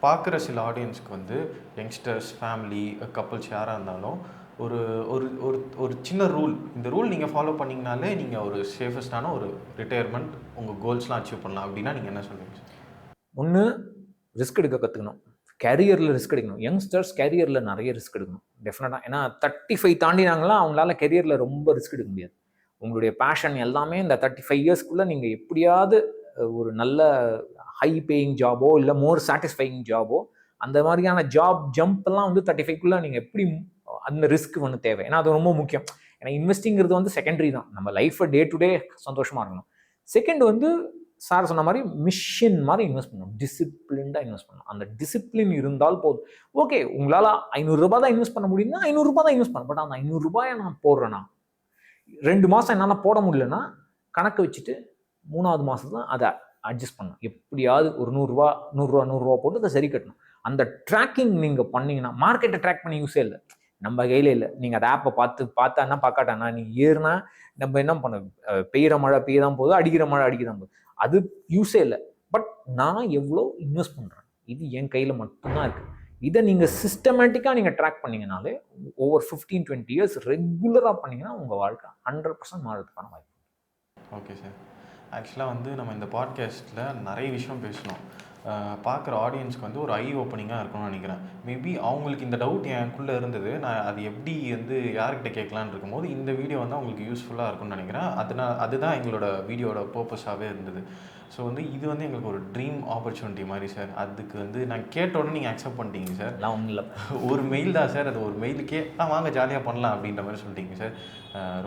பார்க்குற சில ஆடியன்ஸ்க்கு யங்ஸ்டர்ஸ், ஃபேமிலி, கப்புள்ஸ் யாராக இருந்தாலும் ஒரு ஒரு ஒரு ஒரு சின்ன ரூல், இந்த ரூல் நீங்கள் ஃபாலோ பண்ணிங்கனாலே நீங்கள் ஒரு சேஃபஸ்டான ஒரு ரிட்டையர்மெண்ட், உங்கள் கோல்ஸ்லாம் அச்சீவ் பண்ணலாம் அப்படின்னா நீங்கள் என்ன சொல்லுவீங்க சார்? ஒன்று, ரிஸ்க் எடுக்க கற்றுக்கணும். கேரியரில் ரிஸ்க் எடுக்கணும். யங்ஸ்டர்ஸ் கேரியரில் நிறைய ரிஸ்க் எடுக்கணும் டெஃபினட்டாக. ஏன்னா 35 தாண்டினாங்களா அவங்களால கெரியரில் ரொம்ப ரிஸ்க் எடுக்க முடியாது. உங்களுடைய பேஷன் எல்லாமே இந்த 35 இயர்ஸ்க்குள்ளே நீங்கள் எப்படியாவது ஒரு நல்ல ஹை பேயிங் ஜாபோ இல்லை மோர் சாட்டிஸ்ஃபையிங் ஜாபோ அந்த மாதிரியான ஜாப் ஜம்ப்லாம் வந்து 35க்குள்ளே நீங்கள் எப்படி அந்த ரிஸ்க் ஒன்று தேவை. ஏன்னா அது ரொம்ப முக்கியம். ஏன்னா இன்வெஸ்டிங்கிறது வந்து செகண்டரி தான். நம்ம லைஃப்பை டே டு டே சந்தோஷமாக இருக்கணும். செகண்ட் வந்து சார் சொன்ன மாதிரி மிஷின் மாதிரி இன்வெஸ்ட் பண்ணணும். டிசிப்ளின்டாக இன்வெஸ்ட் பண்ணணும். அந்த டிசிப்ளின் இருந்தால் போதும். ஓகே, உங்களால் 500 ரூபாய் தான் இன்வெஸ்ட் பண்ண முடியும்னா 500 ரூபாய் தான் இன்வெஸ்ட் பண்ணணும். பட் அந்த 500 ரூபாயை நான் போடுறேன்னா 2 மாதம் என்னால் போட முடியலன்னா கணக்கு வச்சுட்டு 3வது மாதம் தான் அதை அட்ஜஸ்ட் பண்ணணும். எப்படியாவது ஒரு 100 ரூபா போட்டு அதை சரி கட்டணும். அந்த ட்ராக்கிங் நீங்கள் பண்ணீங்கன்னா மார்க்கெட்டை ட்ராக் பண்ணி யூஸே இல்லை, நம்ம கையில் இல்லை. நீங்கள் அந்த ஆப்பை பார்த்தான்னா பார்க்காட்டானா நீ ஏறுனா நம்ம என்ன பண்ண, பெய்கிற மழை பெய்ய தான் போகுது, அடிக்கிற மழை அடிக்க தான் போகுது, அது யூஸே இல்லை. பட் நான் எவ்வளோ இன்வெஸ்ட் பண்ணுறேன் இது என் கையில் மட்டும்தான் இருக்குது. இதை நீங்கள் சிஸ்டமேட்டிக்காக நீங்கள் ட்ராக் பண்ணிங்கனாலே ஓவர் 15-20 இயர்ஸ் ரெகுலராக பண்ணிங்கன்னா உங்கள் வாழ்க்கை 100% மாறதுக்கான வாய்ப்பு. Okay sir. ஆக்சுவலாக வந்து நம்ம இந்த பாட்காஸ்ட்டில் நிறைய விஷயம் பேசணும். பார்க்குற ஆடியன்ஸ்க்கு வந்து ஒரு ஐ ஓப்பனிங்காக இருக்கணும்னு நினைக்கிறேன். மேபி அவங்களுக்கு இந்த டவுட் எனக்குள்ளே இருந்தது, நான் அது எப்படி வந்து யார்கிட்ட கேட்கலான்னு இருக்கும்போது இந்த வீடியோ வந்து அவங்களுக்கு யூஸ்ஃபுல்லாக இருக்கும்னு நினைக்கிறேன். அதுதான் எங்களோட வீடியோட பர்பஸாகவே இருந்தது. ஸோ வந்து இது வந்து எங்களுக்கு ஒரு ட்ரீம் ஆப்பர்ச்சுனிட்டி மாதிரி சார். அதுக்கு வந்து நான் கேட்ட உடனே நீங்கள் அக்செப்ட் பண்ணிட்டீங்க சார். நான் ஒன்றும் இல்லை, ஒரு மெயில் தான் சார், அது ஒரு மெயிலுக்கே வாங்க ஜாலியாக பண்ணலாம் அப்படின்ற மாதிரி சொல்லிட்டீங்க சார்.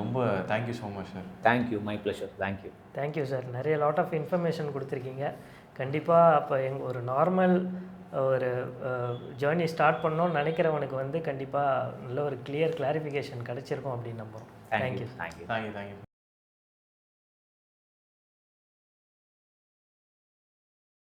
ரொம்ப thank you so much sir. Thank you, my pleasure. Thank you sir. நிறைய லாட் ஆஃப் இன்ஃபர்மேஷன் கொடுத்துருக்கீங்க. கண்டிப்பாக அப்போ ஒரு நார்மல் ஒரு ஜேர்னி ஸ்டார்ட் பண்ணோன்னு நினைக்கிறவனுக்கு வந்து கண்டிப்பாக நல்ல ஒரு கிளியர் கிளாரிஃபிகேஷன் கிடச்சிருக்கும் அப்படின்னு நம்புகிறோம். தேங்க்யூ.